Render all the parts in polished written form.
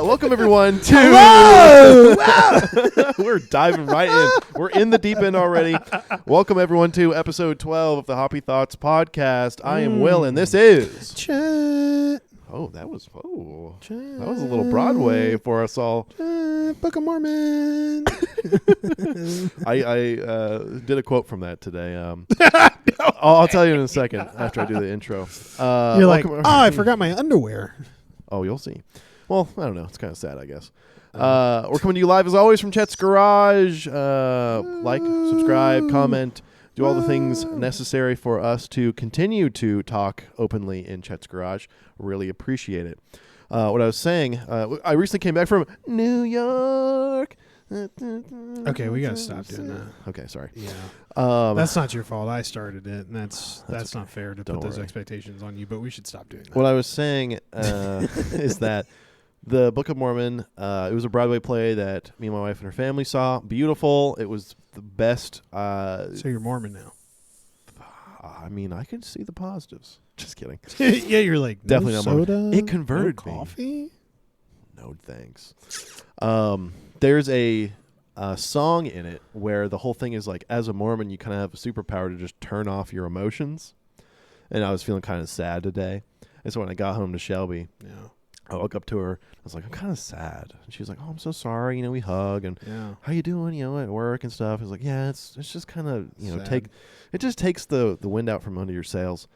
Welcome everyone to. Hello! We're diving right in. We're in the deep end already. Welcome everyone to episode 12 of the Hoppy Thoughts podcast. I am Will, and this is. Chat. Oh, that was a little Broadway for us all. Book of Mormon. I did a quote from that today. I'll tell you in a second after I do the intro. You're like, I forgot my underwear. Oh, you'll see. Well, I don't know. It's kind of sad, I guess. We're coming to you live as always from Chet's Garage. Like, subscribe, comment, do all the things necessary for us to continue to talk openly in Chet's Garage. Really appreciate it. What I was saying, I recently came back from New York. Okay, we gotta stop doing that. Okay, sorry. Yeah, that's not your fault. I started it, and that's okay. not fair to Don't put those worry. expectations on you. But we should stop doing that. What I was saying is that the Book of Mormon, it was a Broadway play that me and my wife and her family saw. Beautiful. It was the best. So you're Mormon now. I mean, I could see the positives. Just kidding. Yeah, you're like Definitely no not Mormon. soda. It converted no me. coffee. No thanks. There's a song in it where the whole thing is like, as a Mormon, you kind of have a superpower to just turn off your emotions. And I was feeling kind of sad today. And so when I got home to Shelby, I woke up to her. I was like, I'm kind of sad. And she was like, oh, I'm so sorry. You know, we hug and how you doing? You know, at work and stuff. I was like, yeah, it's just kind of, you know, sad. It just takes the wind out from under your sails.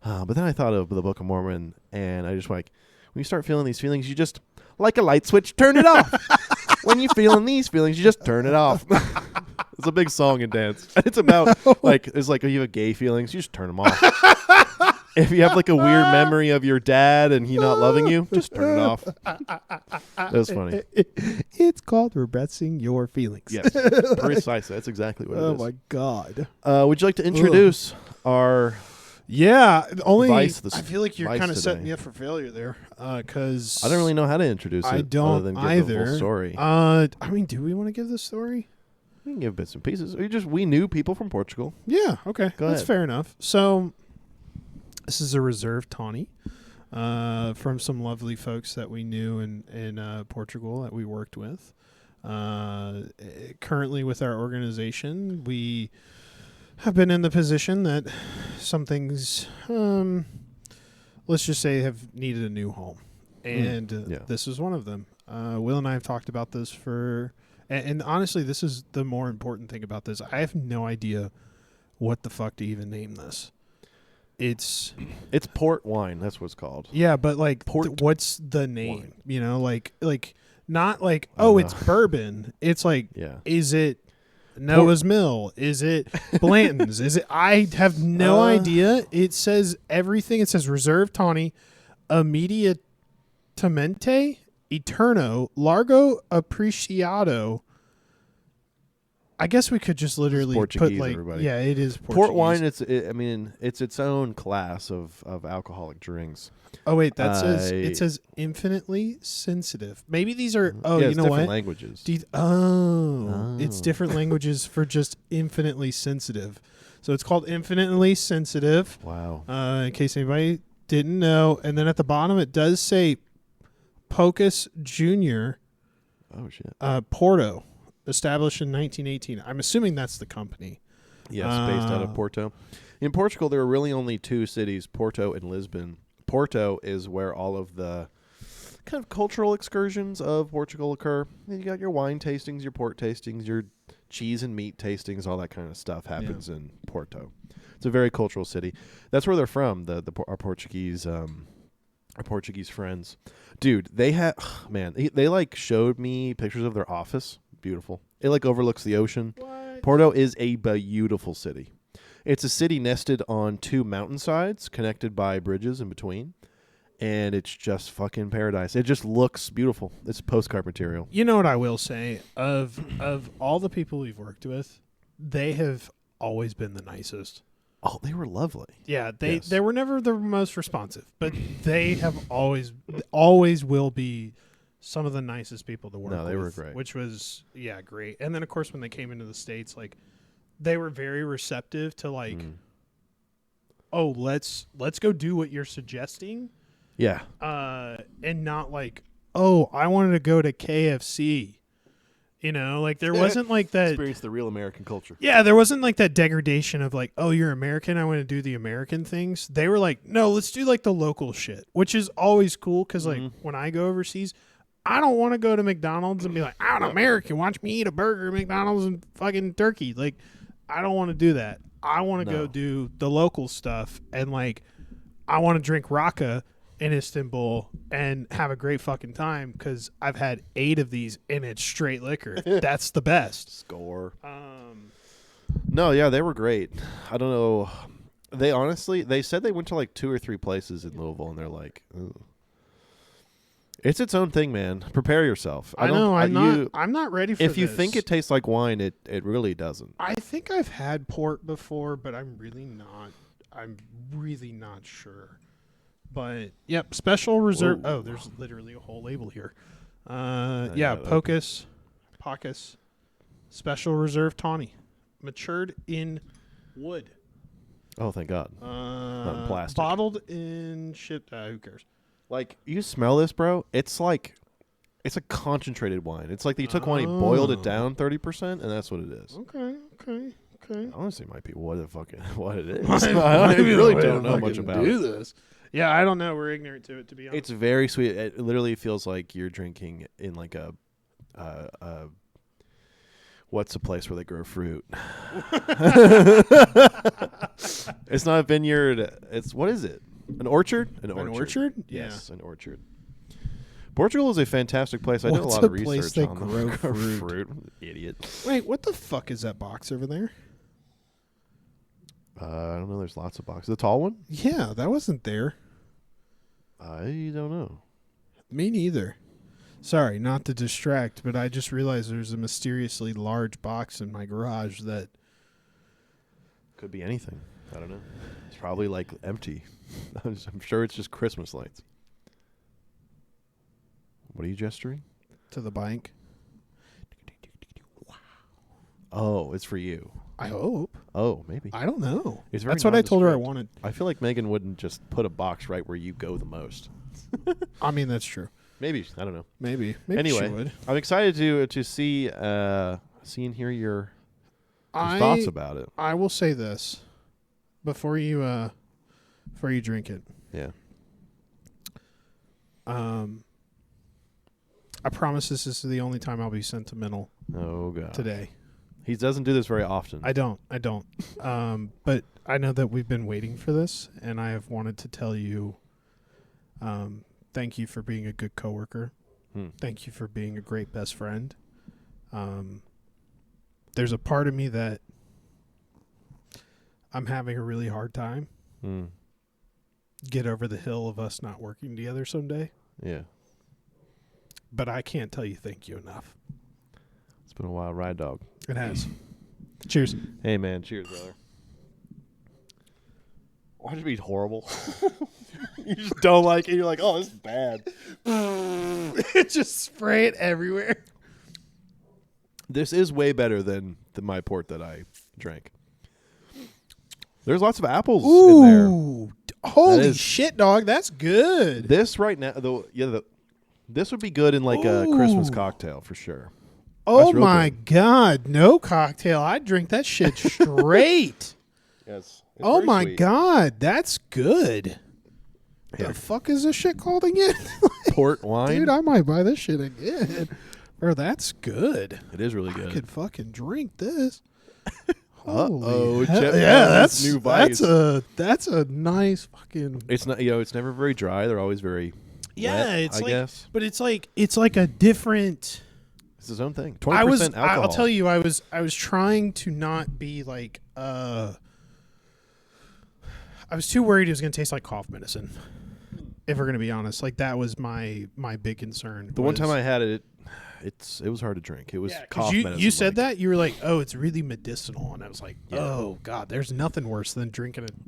But then I thought of the Book of Mormon, and I just like, when you start feeling these feelings, you just, like a light switch, turn it off. When you're feeling these feelings, you just turn it off. It's a big song and dance. It's about, it's like if you have gay feelings, you just turn them off. If you have like a weird memory of your dad and he not loving you, just turn it off. That was funny. It's called repressing your feelings. Yes, precisely. That's exactly what it is. Oh my God. Would you like to introduce our... Yeah, only Vice I feel like you're Vice kind of setting today. me up for failure there, because I don't really know how to introduce it. I don't other than give either. the full story. I mean, do we want to give the story? We can give bits and pieces. We knew people from Portugal. Yeah, okay, Go that's ahead. fair enough. So, this is a reserve tawny from some lovely folks that we knew in Portugal that we worked with. Currently, with our organization, we have been in the position that some things, let's just say, have needed a new home. And this is one of them. Will and I have talked about this and honestly, this is the more important thing about this. I have no idea what the fuck to even name this. It's port wine. That's what it's called. Yeah, but like, what's the name? Wine. You know, like not like, it's bourbon. It's like, is it Noah's Mill? Is it Blanton's? Is it? I have no idea. It says everything. It says Reserve Tawny, Immediatamente, Eterno, Largo Apreciado. I guess we could just literally put like, everybody. Yeah, it is Portuguese. Port wine. It's its own class of alcoholic drinks. Oh wait, it says infinitely sensitive. Maybe these are. Oh, you know different what? Languages. It's different languages for just infinitely sensitive. So it's called infinitely sensitive. Wow. In case anybody didn't know, and then at the bottom it does say Pocus Junior. Oh shit. Porto, established in 1918. I'm assuming that's the company. Yes, based out of Porto. In Portugal, there are really only two cities, Porto and Lisbon. Porto is where all of the kind of cultural excursions of Portugal occur. You got your wine tastings, your port tastings, your cheese and meat tastings, all that kind of stuff happens in Porto. It's a very cultural city. That's where they're from. Our Portuguese friends, dude. They had they like showed me pictures of their office. Beautiful. It like overlooks the ocean. What? Porto is a beautiful city. It's a city nested on two mountainsides, connected by bridges in between, and it's just fucking paradise. It just looks beautiful. It's postcard material. You know what I will say? Of all the people we've worked with, they have always been the nicest. Oh, they were lovely. Yeah, they were never the most responsive, but they have always will be some of the nicest people to work with. No, they were great. Which was, great. And then, of course, when they came into the States, like, they were very receptive to like, let's go do what you're suggesting. Yeah. And not like, oh, I wanted to go to KFC. You know, like there wasn't like that. Experience the real American culture. Yeah, there wasn't like that degradation of like, oh, you're American, I want to do the American things. They were like, no, let's do like the local shit, which is always cool because like when I go overseas, I don't want to go to McDonald's and be like, I'm an American, watch me eat a burger at McDonald's and fucking turkey. Like, I don't want to do that. I want to go do the local stuff and like, I want to drink Raka in Istanbul and have a great fucking time because I've had 8 of these and it's straight liquor. That's the best. Score. No, yeah, they were great. I don't know. They said they went to like 2 or 3 places in Louisville and they're like, ooh. It's its own thing, man. Prepare yourself. I'm not ready for If this. you think it tastes like wine, it really doesn't. I think I've had port before, but I'm really not sure. But yep, special reserve. Whoa. Oh, there's literally a whole label here. Yeah, Pocus, special reserve tawny, matured in wood. Oh, thank God. Not in plastic. Bottled in shit. Who cares? Like, you smell this, bro? It's like, it's a concentrated wine. It's like you took one, you boiled it down 30%, and that's what it is. Okay. Honestly, might be what it is. I really don't know much about it. Yeah, I don't know. We're ignorant to it, to be honest. It's very sweet. It literally feels like you're drinking in like a what's the place where they grow fruit? It's not a vineyard. What is it? An orchard? An orchard? Yes, an orchard. Portugal is a fantastic place. I did a lot of research on grow fruit. Idiot. Wait, what the fuck is that box over there? I don't know. There's lots of boxes. The tall one? Yeah, that wasn't there. I don't know. Me neither. Sorry, not to distract, but I just realized there's a mysteriously large box in my garage that could be anything. I don't know. It's probably like empty. I'm sure it's just Christmas lights. What are you gesturing? To the bank. Oh, it's for you. I hope. Oh, maybe. I don't know. That's what I told her I wanted. I feel like Megan wouldn't just put a box right where you go the most. I mean, that's true. Maybe. I don't know. Maybe anyway, she would. I'm excited to see and hear your thoughts about it. I will say this before you drink it. Yeah. I promise this is the only time I'll be sentimental. Oh God. Today. He doesn't do this very often. I don't. But I know that we've been waiting for this, and I have wanted to tell you, thank you for being a good coworker. Thank you for being a great best friend. There's a part of me that I'm having a really hard time. Get over the hill of us not working together someday. Yeah. But I can't tell you thank you enough. It's been a wild ride, dog. It has. Cheers. Hey, man. Cheers, brother. Why'd it be horrible? You just don't like it. You're like, oh, this is bad. Just spray it everywhere. This is way better than my port that I drank. There's lots of apples in there. Holy shit, dog. That's good. This right now, this would be good in like a Christmas cocktail for sure. Oh my God. No cocktail. I'd drink that shit straight. Yes. Oh my God. That's good. Yeah. The fuck is this shit called again? Port wine? Dude, I might buy this shit again. Bro, that's good. It is really good. I could fucking drink this. That's new vice. That's a nice fucking. It's not. It's never very dry. They're always very. Wet, I guess. But it's like a different. It's his own thing. 20% alcohol. I'll tell you, I was trying to not be like. I was too worried it was going to taste like cough medicine. If we're going to be honest, like that was my big concern. The one time I had it, it was hard to drink. It was cough medicine. You said that you were like, oh, it's really medicinal, and I was like, oh God, there's nothing worse than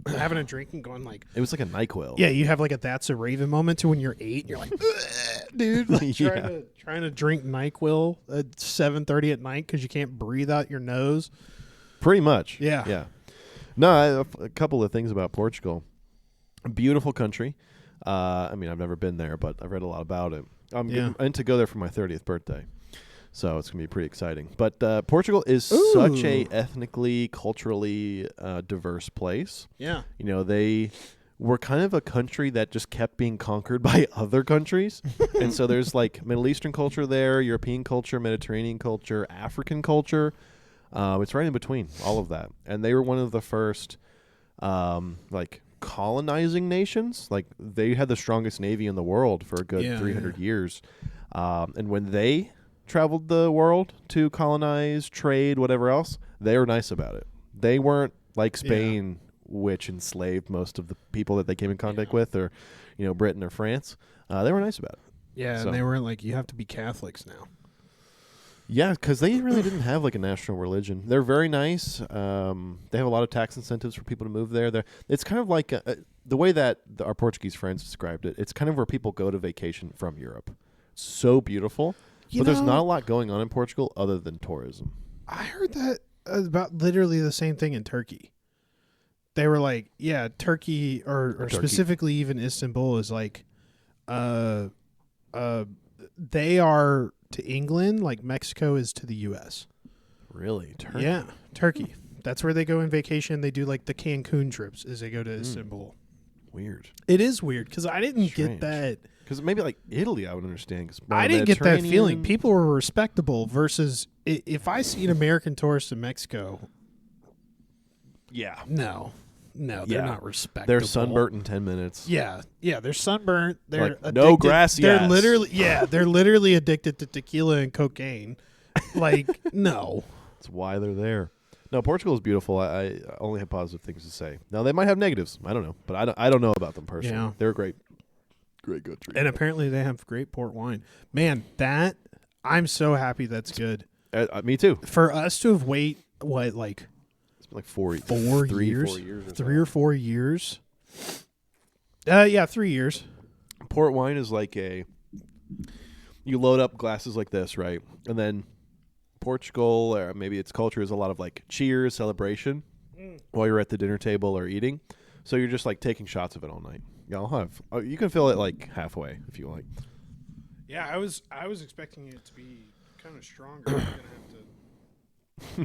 having a drink and going like. It was like a NyQuil. Yeah, you have like a that's a Raven moment to when you're 8, and you're like, dude, like trying to drink NyQuil at 7:30 at night because you can't breathe out your nose. Pretty much. Yeah. Yeah. No, a couple of things about Portugal. Beautiful country. I mean, I've never been there, but I've read a lot about it. and to go there for my 30th birthday. So it's going to be pretty exciting. But Portugal is such a ethnically, culturally diverse place. Yeah. You know, they were kind of a country that just kept being conquered by other countries. And so there's like Middle Eastern culture there, European culture, Mediterranean culture, African culture. It's right in between all of that. And they were one of the first like colonizing nations. Like they had the strongest navy in the world for a good 300 years. And when they traveled the world to colonize, trade, whatever else, they were nice about it. They weren't like Spain, which enslaved most of the people that they came in contact with, or Britain or France. They were nice about it. Yeah, so. And they weren't like, you have to be Catholics now. Yeah, because they really didn't have like a national religion. They're very nice. They have a lot of tax incentives for people to move there. It's kind of like the way that our Portuguese friends described it. It's kind of where people go to vacation from Europe. So beautiful. But there's not a lot going on in Portugal other than tourism. I heard that about literally the same thing in Turkey. They were like, Turkey or Turkey. Specifically even Istanbul is like, they are to England like Mexico is to the U.S. Really? Turkey? Yeah, Turkey. That's where they go on vacation. They do like the Cancun trips as they go to Istanbul. Weird. It is weird because I didn't get that. Because maybe like Italy, I would understand. Cause I didn't get that feeling. People were respectable versus if I see an American tourist in Mexico. Yeah. No, they're not respectable. They're sunburnt in 10 minutes. Yeah, they're sunburnt. They're like, no grassy They're ass. they're literally addicted to tequila and cocaine. Like, no. That's why they're there. No, Portugal is beautiful. I only have positive things to say. Now, they might have negatives. I don't know. But I don't know about them personally. Yeah. They're great. Great country. And apparently they have great port wine. Man, I'm so happy that's good. Me too. For us to have waited, like... It's been like 4 years. 4 years. 3 or 4 years. 3 years. Port wine is like you load up glasses like this, right? And then Portugal, or maybe its culture is a lot of like cheers, celebration while you're at the dinner table or eating. So you're just like taking shots of it all night. Yeah, you can fill it like halfway if you like. Yeah, I was expecting it to be kind of stronger. I'm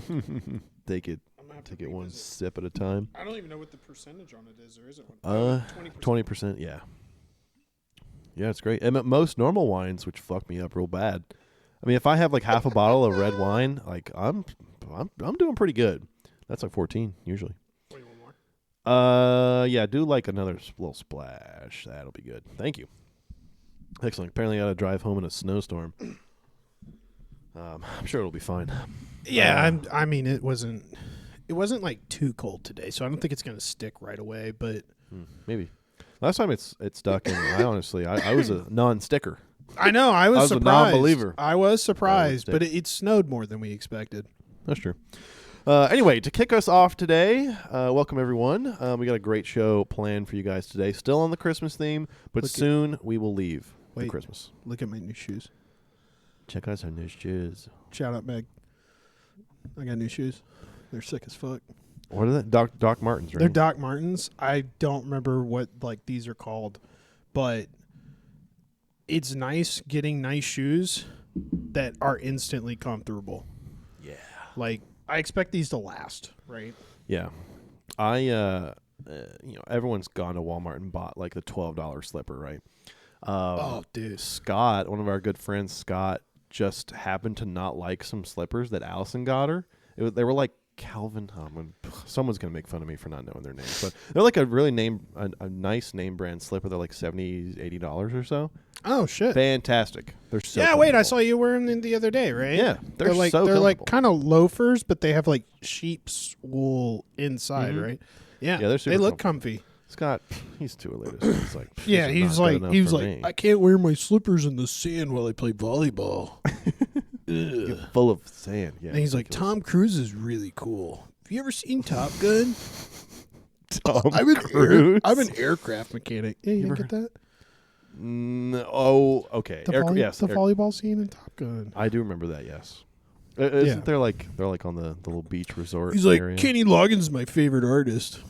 gonna have to take it one sip at a time. I don't even know what the percentage on it is, or is it 20%? 20%, yeah. Yeah, it's great. And most normal wines, which fuck me up real bad. I mean, if I have like half a bottle of red wine, like I'm doing pretty good. That's like 14 usually. Yeah, do like another little splash. That'll be good. Thank you. Excellent. Apparently I got to drive home in a snowstorm. I'm sure it'll be fine. Yeah, I mean it wasn't like too cold today, so I don't think it's going to stick right away, but maybe. Last time it stuck, and I honestly was a non-sticker. I know, I was surprised. A non-believer. I was surprised, but it snowed more than we expected. That's true. Anyway, to kick us off today, welcome everyone. We got a great show planned for you guys today. Still on the Christmas theme, but soon we will leave for Christmas. Look at my new shoes. Check out our new shoes. Shout out, Meg. I got new shoes. They're sick as fuck. What are they? Doc Martens, right? They're Doc Martens. I don't remember what like these are called, but it's nice getting nice shoes that are instantly comfortable. Yeah. Like, I expect these to last, right? Yeah. Everyone's gone to Walmart and bought like the $12 slipper, right? Dude. Scott, one of our good friends, Scott, just happened to not like some slippers that Allison got her. They were like Calvin. Someone's going to make fun of me for not knowing their names, but they're like a really a nice name brand slipper. They're like $70, $80 or so. Oh, shit. Fantastic. They're so wait, I saw you wearing them the other day, right? Yeah, they're like so they're like kind of loafers, but they have like sheep's wool inside, right? Yeah, they're super they look comfy. Scott, he's too elitist. He's like, he was like, I can't wear my slippers in the sand while I play volleyball. Full of sand. Yeah. And he's like, Tom Cruise is really cool. Have you ever seen Top Gun? I'm an aircraft mechanic. Yeah, you didn't get that? Okay. The volleyball scene in Top Gun. I do remember that. Yes. Isn't there like they're like on the little beach resort? He's like, area? Kenny Loggins is my favorite artist.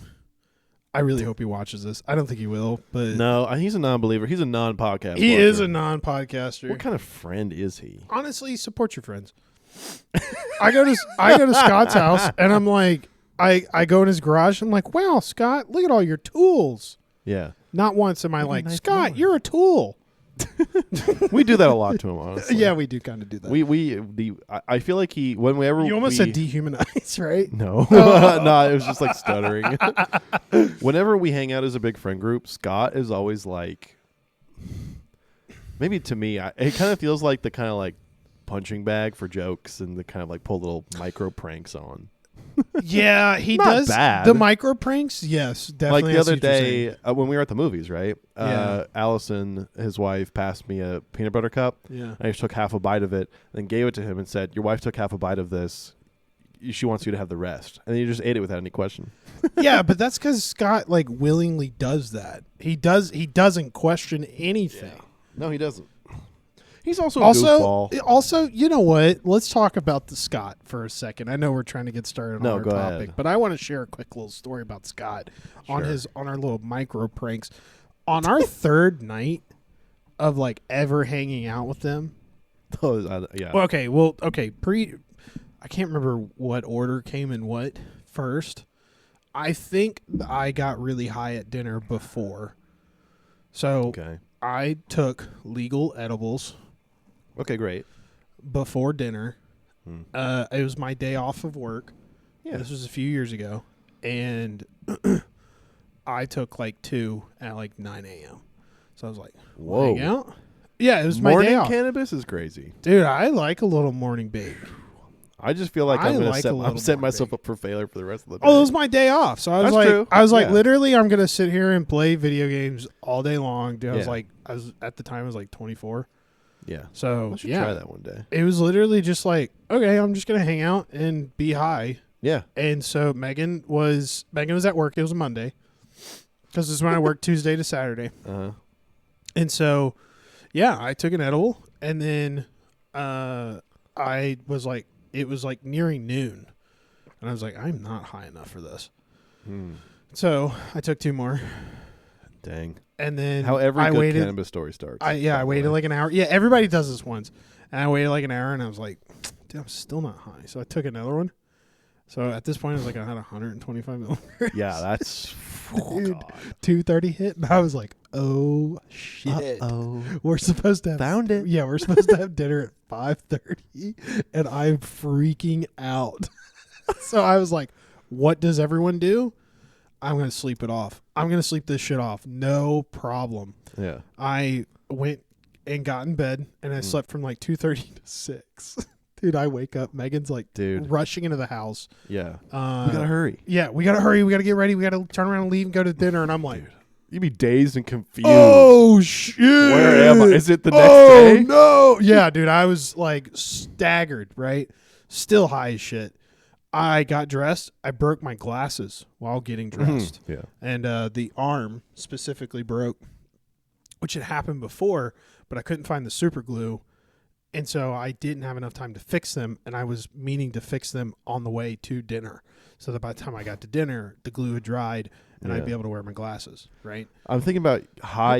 I really hope he watches this. I don't think he will, but No, he's a non-believer. He's a non-podcast. he watcher. is a non-podcaster. What kind of friend is he? Honestly, support your friends. I go to Scott's house and I'm like, I go in his garage. I'm like, wow, Scott, look at all your tools. Yeah. Not once am I like, nice Scott, man. you're a tool. We do that a lot to him, honestly. Yeah, we do kind of do that. I feel like whenever you almost said dehumanize, right? No. Oh. No, it was just like stuttering. Whenever we hang out as a big friend group, Scott is always like, maybe to me, it kind of feels like the kind of like punching bag for jokes and the kind of like pull little micro pranks on. Yeah, he Not does bad. the micro pranks. Yes, definitely. Like the other day when we were at the movies, right? Yeah. Allison, his wife, passed me a peanut butter cup. Yeah. I just took half a bite of it, then gave it to him and said, "Your wife took half a bite of this. She wants you to have the rest." And then you just ate it without any question. Yeah, but that's because Scott like willingly does that. He doesn't question anything. Yeah. No, he doesn't. He's also a goofball. Also, you know what? Let's talk about the Scott for a second. I know we're trying to get started on our go topic, ahead. but I want to share a quick little story about Scott on our little micro pranks. On our third night of like ever hanging out with them. Yeah. Well, okay. I can't remember what order came in what first. I think I got really high at dinner before. So I took legal edibles. Okay, great. Before dinner. It was my day off of work. Yeah. This was a few years ago. And I took like 2 at like 9 a.m. So I was like, whoa. hang out? Yeah, it was morning my day off. Cannabis is crazy. Dude, I like a little morning bake. I just feel like I'm setting myself up for failure for the rest of the day. Oh, it was my day off. So I was That's true. Literally, I'm going to sit here and play video games all day long. Dude, at the time, I was like 24. Yeah. So, I should try that one day. It was literally just like, okay, I'm just going to hang out and be high. Yeah. And so Megan was at work. It was a Monday because this is when I worked Tuesday to Saturday. Uh-huh. And so, yeah, I took an edible and then I was like, it was like nearing noon. And I was like, I'm not high enough for this. So I took 2 more. Dang. And then how every good cannabis story starts. I waited like an hour. Yeah, everybody does this once. And I waited like an hour and I was like, dude, I'm still not high. So I took another one. So at this point, I was like, I had 125 millimeters. Yeah, that's... Dude, 230 hit. And I was like, oh, shit. Uh-oh. We're supposed to have... Found it. Yeah, we're supposed to have dinner at 5:30. And I'm freaking out. So I was like, what does everyone do? I'm going to sleep it off. I'm going to sleep this shit off. No problem. Yeah. I went and got in bed, and I slept from like 2:30 to 6. Dude, I wake up. Megan's like rushing into the house. Yeah. We got to hurry. Yeah, we got to hurry. We got to get ready. We got to turn around and leave and go to dinner. And I'm like, dude, you'd be dazed and confused. Oh, shit. Where am I? Is it the next day? Oh, no. Yeah, dude, I was like staggered, right? Still high as shit. I got dressed. I broke my glasses while getting dressed. Yeah. And the arm specifically broke, which had happened before, but I couldn't find the super glue. And so I didn't have enough time to fix them, and I was meaning to fix them on the way to dinner. So that by the time I got to dinner, the glue had dried, and I'd be able to wear my glasses, right? I'm thinking about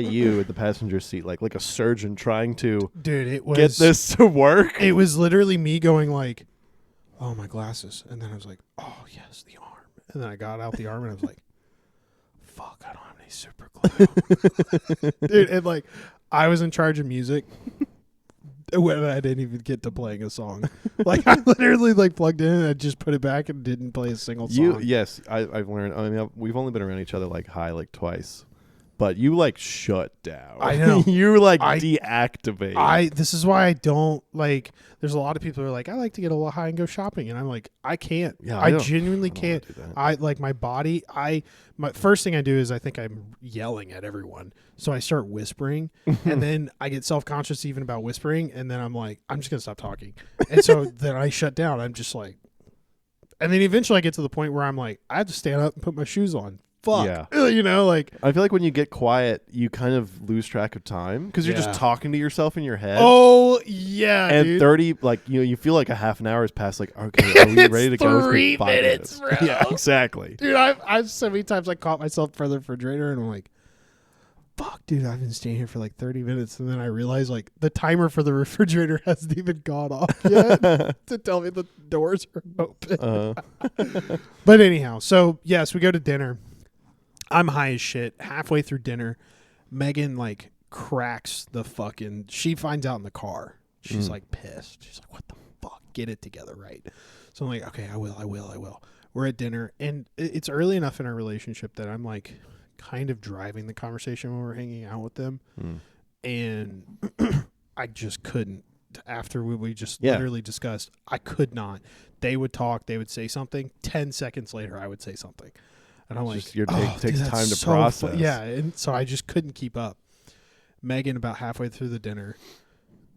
you at the passenger seat, like a surgeon trying to get this to work. It was literally me going like, oh, my glasses. And then I was like, oh, yes, the arm. And then I got out the arm, and I was like, fuck, I don't have any super glue. Dude, and like, I was in charge of music when I didn't even get to playing a song. Like, I literally like plugged in and I just put it back and didn't play a single song. Yes, I've learned. I mean, we've only been around each other like high like twice, but you like shut down. I know. You like deactivate. This is why I don't like. There's a lot of people who are like, I like to get a little high and go shopping, and I'm like, I can't. Yeah, I genuinely can't. I like my body. My first thing I do is I think I'm yelling at everyone, so I start whispering, and then I get self-conscious even about whispering, and then I'm like, I'm just gonna stop talking, and so then I shut down. I'm just like, and then eventually I get to the point where I'm like, I have to stand up and put my shoes on fuck. Yeah. You know, like. I feel like when you get quiet, you kind of lose track of time because you're just talking to yourself in your head. Oh, yeah, and dude. 30, like, you feel like a half an hour has passed. Like, okay, are we ready to go? 3 minutes, bro. Yeah, exactly. Dude, I've so many times I caught myself for the refrigerator and I'm like, fuck, dude, I've been staying here for like 30 minutes. And then I realize like the timer for the refrigerator hasn't even gone off yet to tell me the doors are open. But anyhow, so yes, we go to dinner. I'm high as shit. Halfway through dinner, Megan like cracks the fucking, she finds out in the car. She's like pissed. She's like, what the fuck? Get it together, right? So I'm like, okay, I will. We're at dinner and it's early enough in our relationship that I'm like kind of driving the conversation when we're hanging out with them. And I just couldn't. After we just literally discussed, I could not. They would talk, they would say something. 10 seconds later, I would say something. And I'm like, takes time to process. Yeah, and so I just couldn't keep up. Megan, about halfway through the dinner,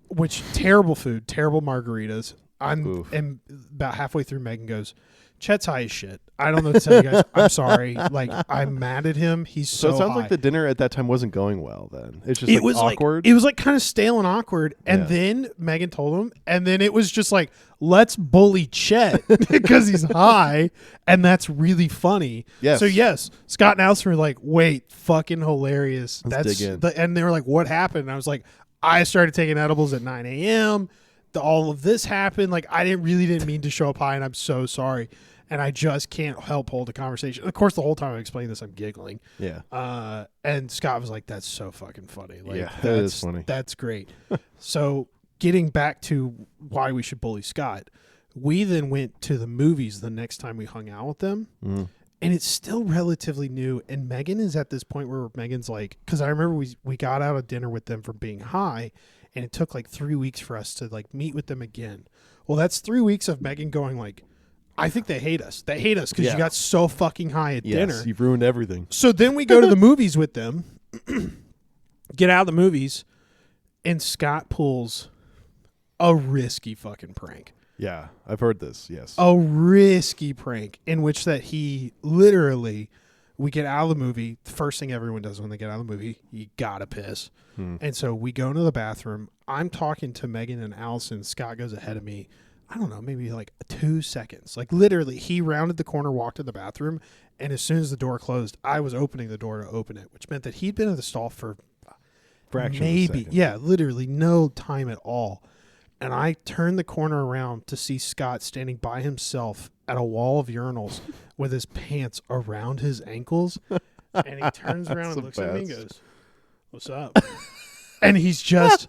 which terrible food, terrible margaritas. And about halfway through, Megan goes, Chet's high as shit. I don't know what to tell you guys. I'm sorry. Like, I'm mad at him. He's so it sounds high. like the dinner at that time wasn't going well then. It's just was awkward. It was like kind of stale and awkward. And then Megan told him, and then it was just like, let's bully Chet because he's high. And that's really funny. Yes. So yes, Scott and Allison were like, wait, fucking hilarious. Let's dig in. And they were like, what happened? And I was like, I started taking edibles at 9 a.m. All of this happened. Like, I didn't mean to show up high, and I'm so sorry. And I just can't help hold a conversation. Of course, the whole time I explain this, I'm giggling. Yeah. And Scott was like, that's so fucking funny. Like, yeah, that is funny. That's great. So getting back to why we should bully Scott, we then went to the movies the next time we hung out with them. And it's still relatively new. And Megan is at this point where Megan's like, because I remember we got out of dinner with them from being high, and it took like 3 weeks for us to like meet with them again. Well, that's 3 weeks of Megan going like, I think they hate us. They hate us because you got so fucking high at dinner. You've ruined everything. So then we go to the movies with them, get out of the movies, and Scott pulls a risky fucking prank. Yeah, I've heard this, yes. A risky prank in which that he literally, we get out of the movie. The first thing everyone does when they get out of the movie, you gotta piss. And so we go into the bathroom. I'm talking to Megan and Allison. Scott goes ahead of me. I don't know, maybe like 2 seconds. Like literally, he rounded the corner, walked in the bathroom, and as soon as the door closed, I was opening the door to open it, which meant that he'd been in the stall for literally no time at all. And I turned the corner around to see Scott standing by himself at a wall of urinals with his pants around his ankles. And he turns around and looks at me and goes, "What's up?" And he's just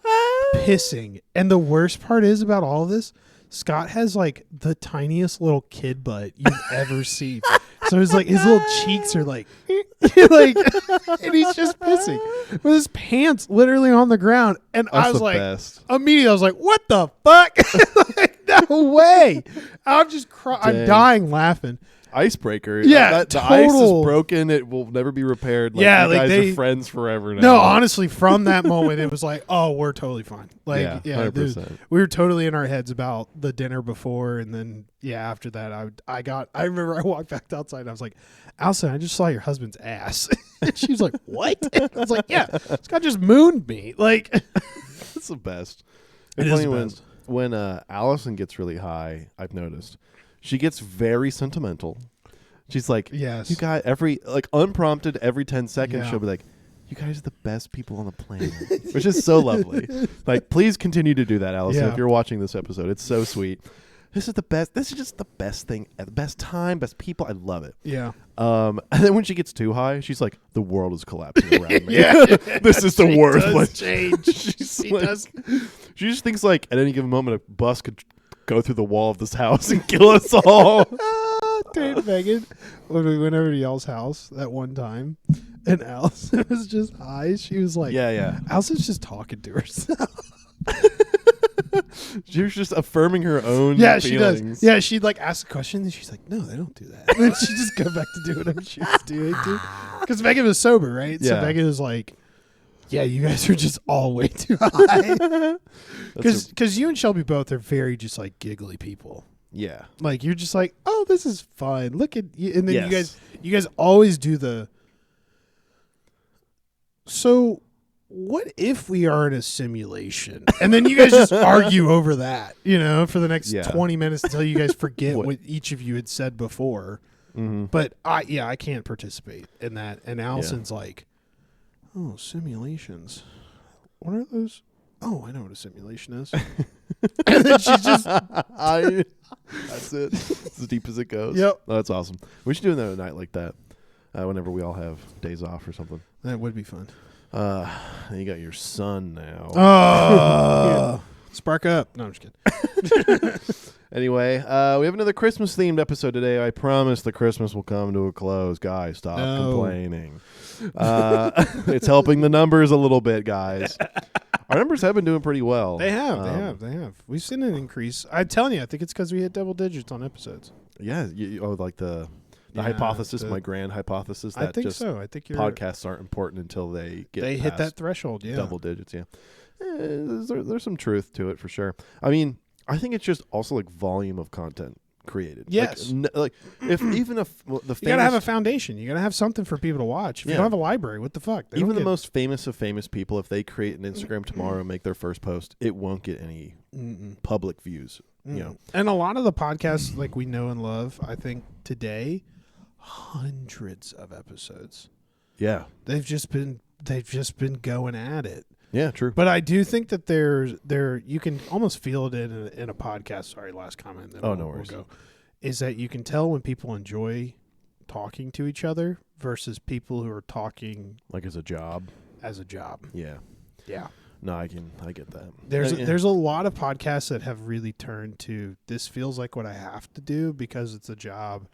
pissing. And the worst part is about all of this, Scott has like the tiniest little kid butt you've ever seen. So it's like his little cheeks are like, like, and he's just pissing with his pants literally on the ground. And I was like, immediately I was like, what the fuck? Like, no way. I'm just I'm dying laughing. Icebreaker. Yeah, the ice is broken. It will never be repaired. Like, yeah, you guys are friends forever now. No, honestly, from that moment, it was like, oh, we're totally fine. Like, yeah, 100%. We were totally in our heads about the dinner before, and then after that, I remember I walked back outside, and I was like, Allison, I just saw your husband's ass. And she was like, what? I was like, yeah, Scott just mooned me. Like, it's the best. It is the best. When Allison gets really high, I've noticed. She gets very sentimental. She's like, yes. You got unprompted every 10 seconds, she'll be like, you guys are the best people on the planet, which is so lovely. Like, please continue to do that, Allison, if you're watching this episode. It's so sweet. This is the best. This is just the best thing. The best time, best people. I love it. Yeah. And then when she gets too high, she's like, the world is collapsing around me. This is the worst place. She just thinks like at any given moment a bus could go through the wall of this house and kill us all. Dude, Megan, when we went over to y'all's house that one time, and Allison was just high, she was like, Allison's just talking to herself. She was just affirming her own feelings. She does. Yeah, she'd like ask a question, and she's like, no, they don't do that. And then she'd just go back to do whatever she was doing. Because Megan was sober, right? Yeah. So Megan was like, yeah, you guys are just all way too high. Because you and Shelby both are very just like giggly people. Yeah. Like you're just like, oh, this is fun. Look at you, and then Yes. you guys always do the. So, what if we are in a simulation? And then you guys just argue over that, for the next 20 minutes until you guys forget what each of you had said before. Mm-hmm. But I can't participate in that. And Allison's like, oh, simulations. What are those? Oh, I know what a simulation is. And then she's just. That's it. It's as deep as it goes. Yep. Oh, that's awesome. We should do another night like that. Whenever we all have days off or something. That would be fun. You got your son now. Spark up. No, I'm just kidding. Anyway, we have another Christmas-themed episode today. I promise the Christmas will come to a close. Guys, stop complaining. It's helping the numbers a little bit, guys. Our numbers have been doing pretty well. They have. We've seen an increase. I'm telling you, I think it's because we hit double digits on episodes. Yeah. Like the hypothesis, my grand hypothesis. That I think so. I think podcasts aren't important until they hit that threshold. Yeah, double digits. Yeah, there's some truth to it for sure. I mean, I think it's just also like volume of content created. Yes, like if even if the you gotta have a foundation. You gotta have something for people to watch. If you don't have a library, what the fuck? Even the most famous of famous people, if they create an Instagram tomorrow and make their first post, it won't get any public views. And a lot of the podcasts like we know and love, I think today. Hundreds of episodes. Yeah. They've just been going at it. Yeah, true. But I do think that there you can almost feel it in a podcast. Sorry, last comment. No worries. We'll go, is that you can tell when people enjoy talking to each other versus people who are talking like as a job. Yeah. Yeah. No, I get that. There's a lot of podcasts that have really turned to this feels like what I have to do because it's a job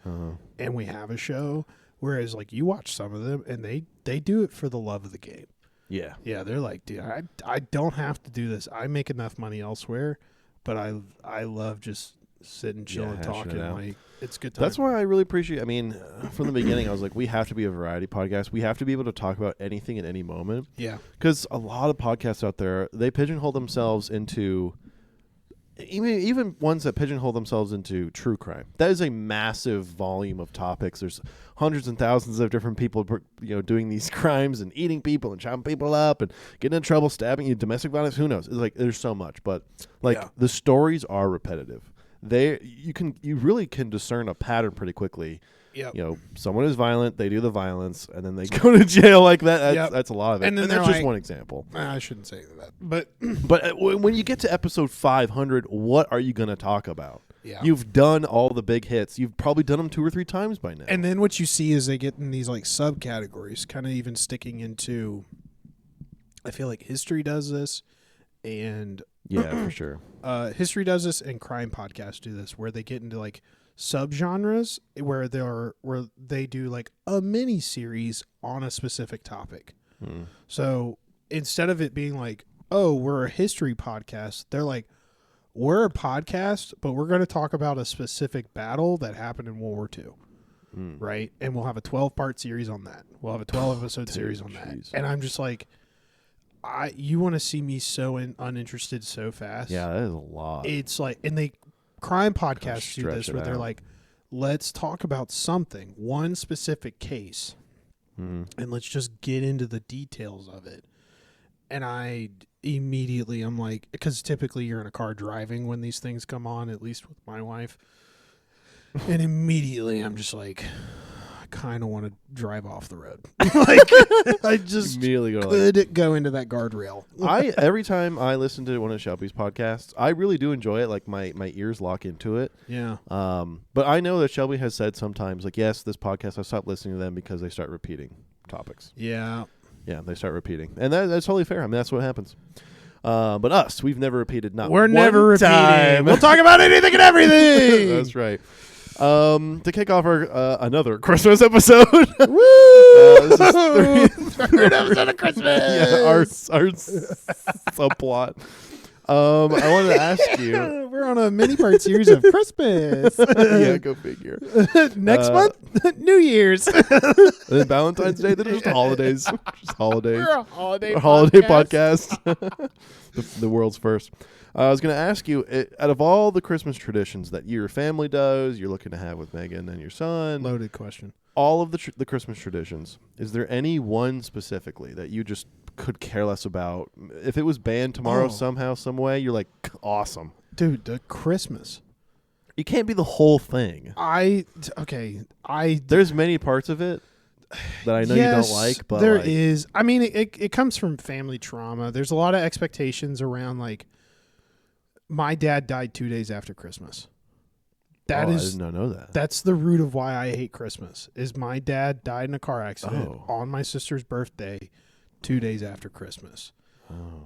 and we have a show. Whereas like you watch some of them and they do it for the love of the game. Yeah. Yeah. They're like, dude, I don't have to do this. I make enough money elsewhere, but I love just sitting, chilling, talking. Like it's good time. That's why I really appreciate. I mean, from the beginning, I was like, we have to be a variety podcast. We have to be able to talk about anything at any moment. Yeah, because a lot of podcasts out there, they pigeonhole themselves into even ones that pigeonhole themselves into true crime. That is a massive volume of topics. There's hundreds and thousands of different people, doing these crimes and eating people and chopping people up and getting in trouble, stabbing you, domestic violence. Who knows? It's like there's so much, but the stories are repetitive. You really can discern a pattern pretty quickly. Yeah. Someone is violent, they do the violence, and then they go to jail like that. That's a lot of it. And then that's just one example. I shouldn't say that. But when you get to episode 500, what are you going to talk about? Yeah. You've done all the big hits. You've probably done them 2 or 3 times by now. And then what you see is they get in these like subcategories, kind of even sticking into, I feel like history does this and yeah, for sure. History does this and crime podcasts do this where they get into like subgenres where they do like a mini series on a specific topic. So instead of it being like, oh, we're a history podcast, they're like, we're a podcast, but we're going to talk about a specific battle that happened in World War II. Right? And we'll have a 12-part series on that. We'll have a 12-episode series on that. And I'm just like, you want to see me so uninterested so fast. Yeah, that is a lot. It's like, and crime podcasts do this where they're like, let's talk about something, one specific case, and let's just get into the details of it. And I'm like, because typically you're in a car driving when these things come on, at least with my wife. And immediately I'm just like, I kind of want to drive off the road. Like, I just immediately go into that guardrail. Every time I listen to one of Shelby's podcasts, I really do enjoy it. Like my ears lock into it. Yeah. But I know that Shelby has said sometimes, like, yes, this podcast, I stopped listening to them because they start repeating topics. Yeah. Yeah, they start repeating. And that's totally fair. I mean, that's what happens. But us, we've never repeated. We're never repeating. We'll talk about anything and everything. That's right. To kick off our another Christmas episode. Woo! This is third episode of Christmas. Yeah, our subplot. I wanted to ask you. We're on a mini-part series of Christmas. Yeah, go figure. Next month, New Year's. Then Valentine's Day, then just holidays. Just holidays. We're a holiday podcast. the world's first. I was going to ask you, out of all the Christmas traditions that your family does, you're looking to have with Megan and your son. Loaded question. All of the Christmas traditions, is there any one specifically that you just could care less about? If it was banned tomorrow somehow, some way, you're like, awesome. Dude, the Christmas. It can't be the whole thing. There's many parts of it that I know you don't like, but there is. I mean, it comes from family trauma. There's a lot of expectations around, like, my dad died 2 days after Christmas. I did not know that. That's the root of why I hate Christmas. Is my dad died in a car accident on my sister's birthday 2 days after Christmas.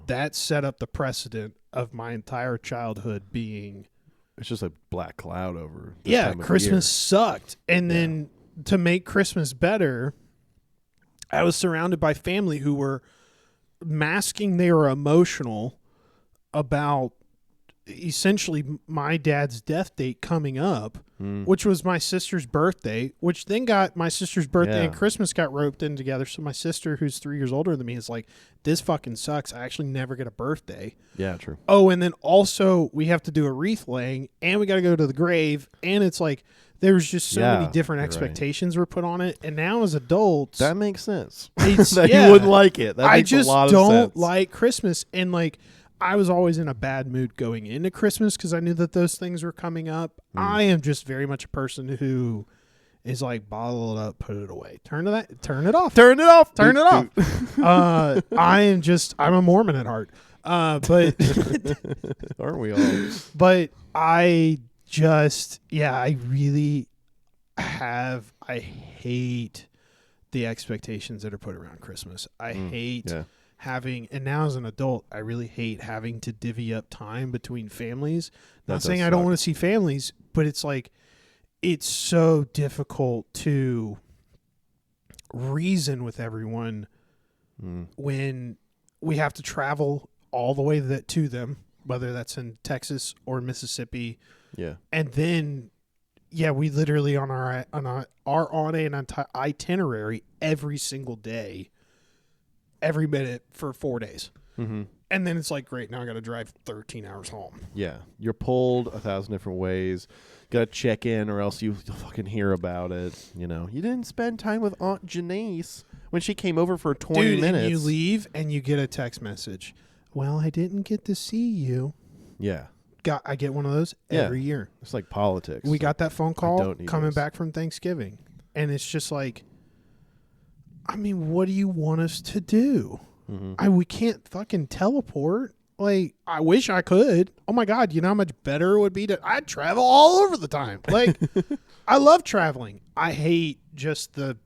That set up the precedent of my entire childhood being... It's just a black cloud over this time of Christmas year. Sucked. And then to make Christmas better, I was surrounded by family who were masking they were emotional about essentially my dad's death date coming up, which was my sister's birthday, which then got my sister's birthday and Christmas got roped in together. So my sister, who's 3 years older than me, is like, this fucking sucks. I actually never get a birthday. Yeah, true. Oh, and then also we have to do a wreath laying and we got to go to the grave. And it's like, there's just so many different expectations were put on it. And now as adults, that makes sense. That you wouldn't like it. That makes a lot of sense. I just don't like Christmas. And like, I was always in a bad mood going into Christmas because I knew that those things were coming up. I am just very much a person who is like, bottle it up, put it away. Turn it off. Turn it off. I'm a Mormon at heart. But aren't we all? But I hate the expectations that are put around Christmas. I hate having, and now as an adult, I really hate having to divvy up time between families. Not saying I don't want to see families, but it's like, it's so difficult to reason with everyone when we have to travel all the way to them, whether that's in Texas or Mississippi. Yeah. And then, we literally are on an itinerary every single day, every minute for 4 days. Mm-hmm. And then it's like, great, now I got to drive 13 hours home. Yeah. You're pulled 1,000 different ways. Got to check in or else you'll fucking hear about it. You know, you didn't spend time with Aunt Janice when she came over for 20 minutes. And you leave and you get a text message. Well, I didn't get to see you. Yeah. I get one of those every year. It's like politics. We got that phone call coming back from Thanksgiving. And it's just like, I mean, what do you want us to do? Mm-hmm. We can't fucking teleport. Like, I wish I could. Oh my God, you know how much better it would be I'd travel all over the time. Like, I love traveling. I hate just the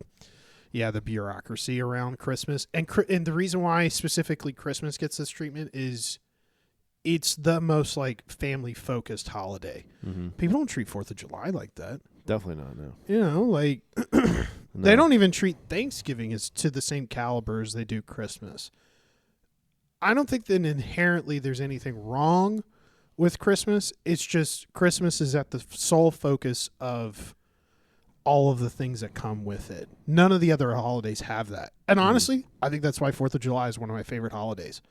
bureaucracy around Christmas. And the reason why specifically Christmas gets this treatment is it's the most like family focused holiday. Mm-hmm. People don't treat 4th of July like that. Definitely not, no. You know, like they don't even treat Thanksgiving as to the same caliber as they do Christmas. I don't think that inherently there's anything wrong with Christmas. It's just Christmas is at the sole focus of all of the things that come with it. None of the other holidays have that. And honestly, I think that's why 4th of July is one of my favorite holidays.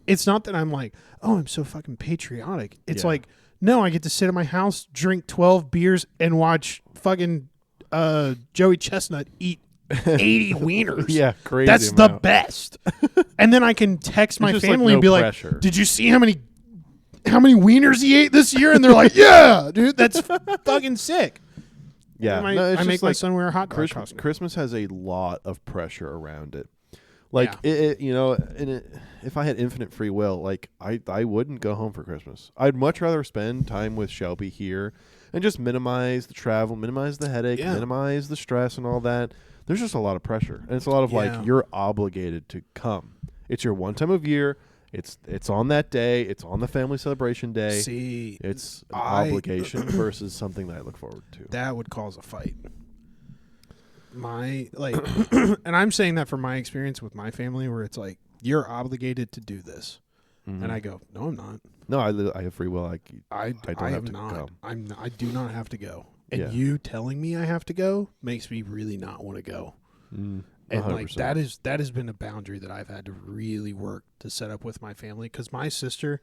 It's not that I'm like, oh, I'm so fucking patriotic. It's like, no, I get to sit at my house, drink 12 beers, and watch fucking Joey Chestnut eat 80 wieners. Yeah, crazy. That's the best. And then I can text my family and be pressure. Like, did you see how many wieners he ate this year? And they're like, yeah, dude, that's fucking sick. Yeah. I make my son wear a hot dog costume. Christmas has a lot of pressure around it. Like, if I had infinite free will, like, I wouldn't go home for Christmas. I'd much rather spend time with Shelby here and just minimize the travel, minimize the headache, minimize the stress and all that. There's just a lot of pressure. And it's a lot of, like, you're obligated to come. It's your one time of year. It's on that day. It's on the family celebration day. See, it's an obligation versus something that I look forward to. That would cause a fight. And I'm saying that from my experience with my family, where it's like, you're obligated to do this. And I go, no, I'm not. No, I have free will. I don't have to not. go. I do not have to go. And Yeah. you telling me I have to go makes me really not want to go. And 100%. that has been a boundary that I've had to really work to set up with my family. Because my sister,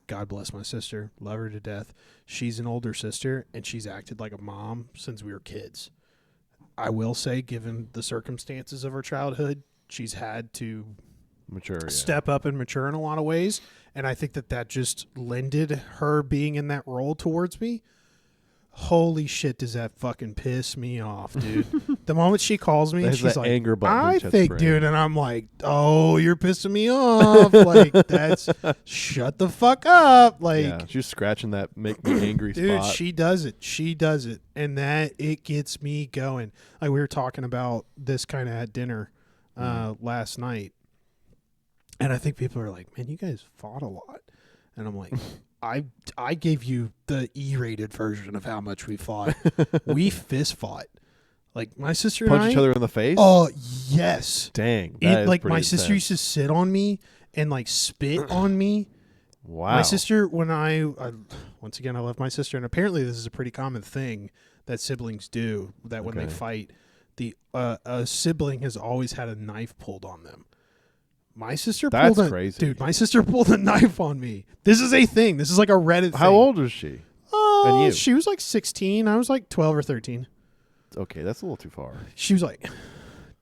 God bless my sister, love her to death. She's an older sister, and she's acted like a mom since we were kids. I will say, given the circumstances of her childhood, she's had to step up and mature in a lot of ways. And I think that just lended her being in that role towards me. Holy shit, does that fucking piss me off, dude. The moment she calls me and she's like, anger button I think, dude, and I'm like, oh, you're pissing me off. Like, that's, shut the fuck up. Like, yeah, she's scratching that make me angry dude, spot. she does it. She does it. And that, it gets me going. Like, we were talking about this kind of at dinner last night. And I think people are like, man, you guys fought a lot. And I'm like, I gave you the E-rated version of how much we fought. We fist fought. Like, my sister and I. Punch each other in the face? Oh, yes. Dang. Like, my sister used to sit on me and, like, spit on me. Wow. My sister, when once again, I love my sister. And apparently this is a pretty common thing that siblings do, that when they fight, a sibling has always had a knife pulled on them. My sister crazy. Dude, my sister pulled a knife on me. This is a thing. This is like a Reddit thing. How old was she? And you? She was like 16. I was like 12 or 13. Okay, that's a little too far. She was like,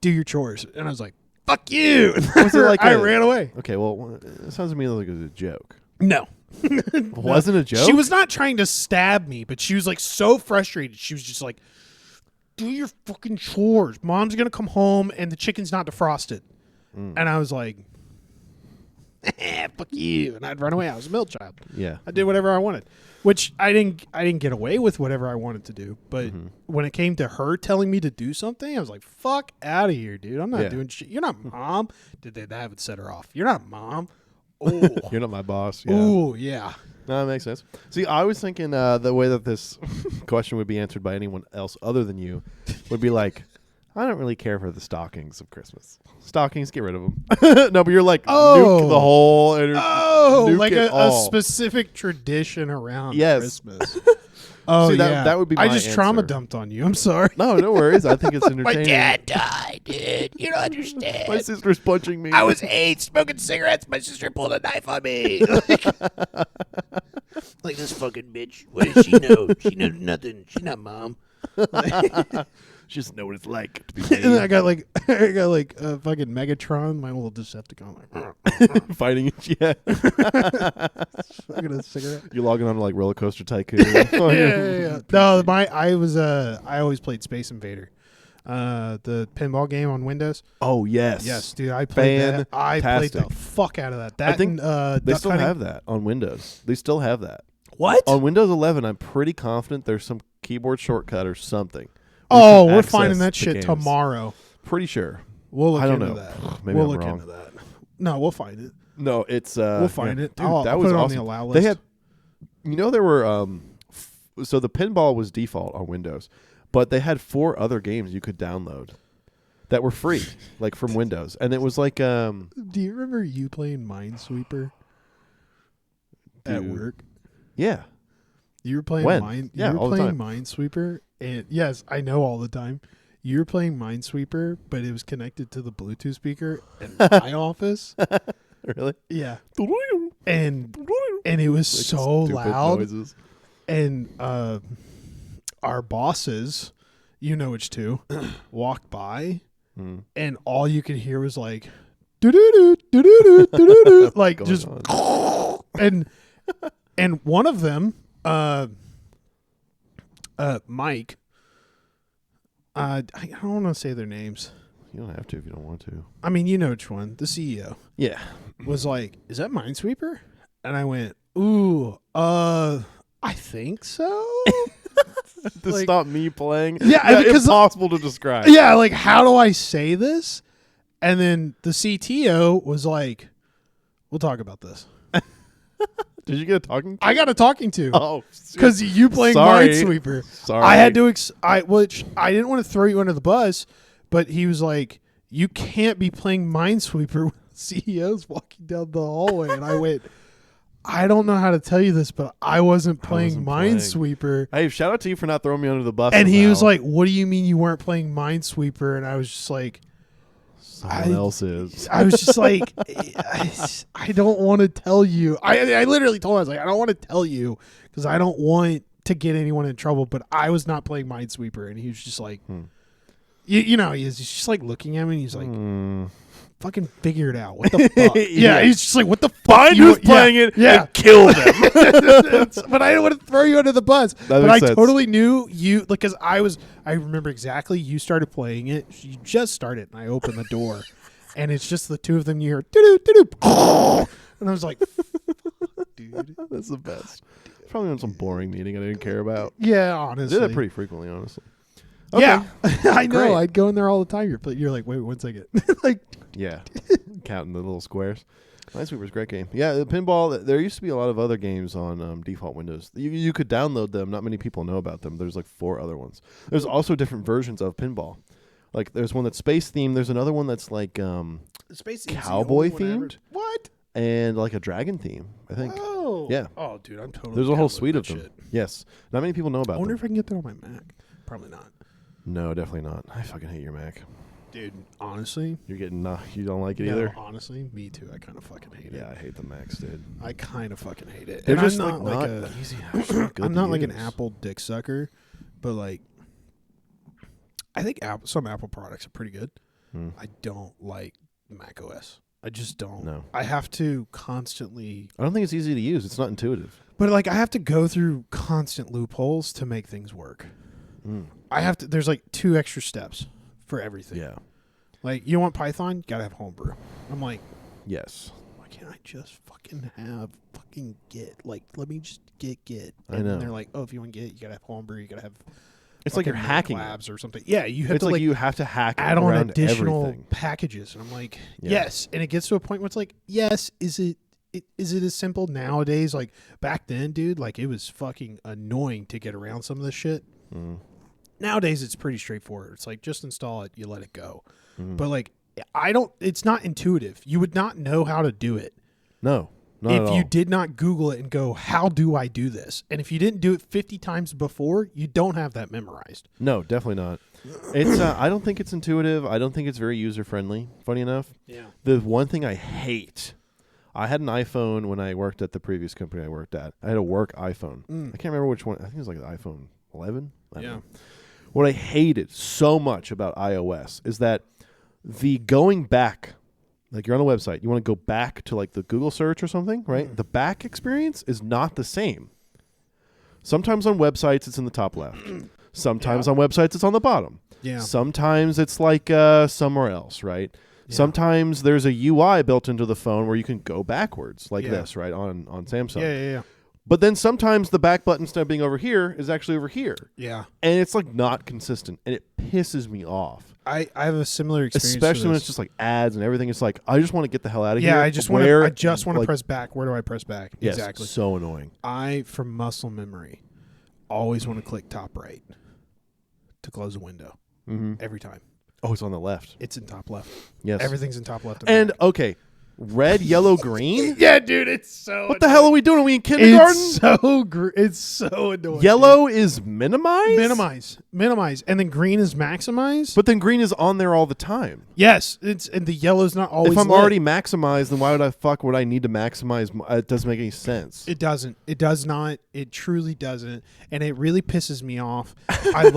do your chores. And I was like, fuck you. Was it like I ran away. Okay, well, it sounds to me like it was a joke. No. Wasn't a joke? She was not trying to stab me, but she was like so frustrated. She was just like, do your fucking chores. Mom's going to come home and the chicken's not defrosted. And I was like, fuck you. And I'd run away. I was a middle child. Yeah. I did whatever I wanted, which I didn't get away with whatever I wanted to do. But when it came to her telling me to do something, I was like, fuck out of here, dude. I'm not doing shit. You're not mom. That would set her off. You're not mom. Oh, you're not my boss. Yeah. Oh, yeah. No, that makes sense. See, I was thinking the way that this question would be answered by anyone else other than you would be like, I don't really care for the stockings of Christmas. Stockings, get rid of them. No, but you're like, nuke the whole. Nuke like a specific tradition around Christmas. See, that would be my I just answer. trauma dumped on you. I'm sorry. No worries. I think it's entertaining. My dad died, dude. You don't understand. My sister's punching me. I was 8 smoking cigarettes. My sister pulled a knife on me. Like this fucking bitch. What does she know? She knows nothing. She's not mom. She doesn't know what it's like to be And then I got like a fucking Megatron, my little Decepticon, fighting it. Yeah. Fucking a cigarette. You're logging on to like Roller Coaster Tycoon. Yeah. No, I always played Space Invader, the pinball game on Windows. Oh yes, yes, dude. I played that. I played the fuck out of that. I think they still have that on Windows. They still have that. What? On Windows 11, I'm pretty confident there's some keyboard shortcut or something. Oh, we're finding that shit tomorrow. Pretty sure. We'll look I don't into know. that. Maybe we'll I'm look wrong. into that. No, we'll find it. No, it's we'll find it. Dude, I'll that put was it on awesome. the allow list. They had, there were so the pinball was default on Windows, but they had 4 other games you could download that were free, like from Windows, and it was like Do you remember you playing Minesweeper at work? Yeah. You were playing all the time. Minesweeper, and yes, I know all the time. You were playing Minesweeper, but it was connected to the Bluetooth speaker in my office. Really? Yeah. And it was like so loud. Noises. And our bosses, you know which two, walked by, and all you could hear was like, doo-doo-doo, doo-doo-doo, doo-doo-doo, like just, and one of them, Mike, I don't want to say their names. You don't have to if you don't want to. I mean, you know which one. The CEO. Yeah. Was like, is that Minesweeper? And I went, ooh, I think so. To stop me playing. Yeah, because impossible to describe. Yeah, like, how do I say this? And then the CTO was like, we'll talk about this. Did you get a talking to? I got a talking to. Oh, because you playing Minesweeper. Sorry. I had to. Which I didn't want to throw you under the bus, but he was like, "You can't be playing Minesweeper with CEOs walking down the hallway." And I went, I don't know how to tell you this, but I wasn't playing Minesweeper. Hey, shout out to you for not throwing me under the bus. And he somehow. was like, "What do you mean you weren't playing Minesweeper?" And I was just like, someone else is. I was just like, I don't want to tell you. I literally told him, I was like, I don't want to tell you because I don't want to get anyone in trouble. But I was not playing Minesweeper, and he was just like, you know, he's just like looking at me, and he's like, fucking figure it out. What the fuck? He's just like, what the fuck? Find who's playing it and kill them. But I don't want to throw you under the bus. But I totally knew you, because I remember exactly, you started playing it. You just started, and I opened the door, and it's just the two of them. You hear, doo-doo, doo-doo, and I was like, dude. That's the best. Probably on some boring meeting I didn't care about. Yeah, honestly. I did that pretty frequently, honestly. Okay. Yeah, I know. Great. I'd go in there all the time. You're like, wait 1 second. Like, yeah, counting the little squares. Minesweeper's a great game. Yeah, the pinball. There used to be a lot of other games on default Windows. You could download them. Not many people know about them. There's like 4 other ones. There's also different versions of pinball. Like there's one that's space themed. There's another one that's like space cowboy themed. What? And like a dragon theme, I think. Oh. Yeah. Oh, dude, I'm totally. There's a whole suite of them. Shit. Yes. Not many people know about them. I wonder if I can get that on my Mac. Probably not. No, definitely not. I fucking hate your Mac. Dude, honestly. You're getting you don't like it either? Honestly, me too. I kind of fucking hate it. Yeah, I hate the Macs, dude. I kind of fucking hate it. They're and just I'm not easy. I'm not like an Apple dick sucker, but like, I think some Apple products are pretty good. I don't like Mac OS. I just don't. No. I have to constantly. I don't think it's easy to use. It's not intuitive. But like, I have to go through constant loopholes to make things work. I have to. There's like 2 extra steps for everything. Yeah. Like, you want Python? Gotta have Homebrew. I'm like, yes. Why can't I just fucking have fucking Git? Like, let me just Git. I And know. then they're like, oh, if you want Git, you gotta have Homebrew. You gotta have. It's like you're hacking labs or something. Yeah, you have it's to like like you have to hack add on around additional everything. packages, and I'm like, Yeah. yes. And it gets to a point where it's like, yes, is it as simple nowadays? Like back then, dude, like it was fucking annoying to get around some of this shit. Nowadays, it's pretty straightforward. It's like, just install it, you let it go. But like, it's not intuitive. You would not know how to do it. No. Not if at you all. did not Google it and go, how do I do this? And if you didn't do it 50 times before, you don't have that memorized. No, definitely not. It's I don't think it's intuitive. I don't think it's very user friendly. Funny enough. Yeah. The one thing I hate. I had an iPhone when I worked at the previous company I worked at. I had a work iPhone. I can't remember which one. I think it was like the iPhone 11. I don't know. What I hated so much about iOS is that the going back, like you're on a website, you want to go back to like the Google search or something, right? The back experience is not the same. Sometimes on websites it's in the top left. Sometimes on websites it's on the bottom. Yeah. Sometimes it's like somewhere else, right? Yeah. Sometimes there's a UI built into the phone where you can go backwards like this, right? On Samsung. Yeah. But then sometimes the back button, instead of being over here, is actually over here. Yeah. And it's like not consistent, and it pisses me off. I have a similar experience. Especially when it's just like ads and everything. It's like, I just want to get the hell out of here. Yeah, I just want to like, press back. Where do I press back? Yes, exactly. So annoying. I, from muscle memory, always want to click top right to close a window. Every time. Oh, it's on the left. It's in top left. Yes. Everything's in top left. And okay, red, yellow, green? Yeah, dude, it's so What the hell are we doing? Are we in kindergarten? It's so annoying. Yellow is minimize? Minimize. And then green is maximize. But then green is on there all the time. Yes, and the yellow's not always If I'm lit. already maximized, then why would I need to maximize? It doesn't make any sense. It doesn't. It does not. It truly doesn't. And it really pisses me off. I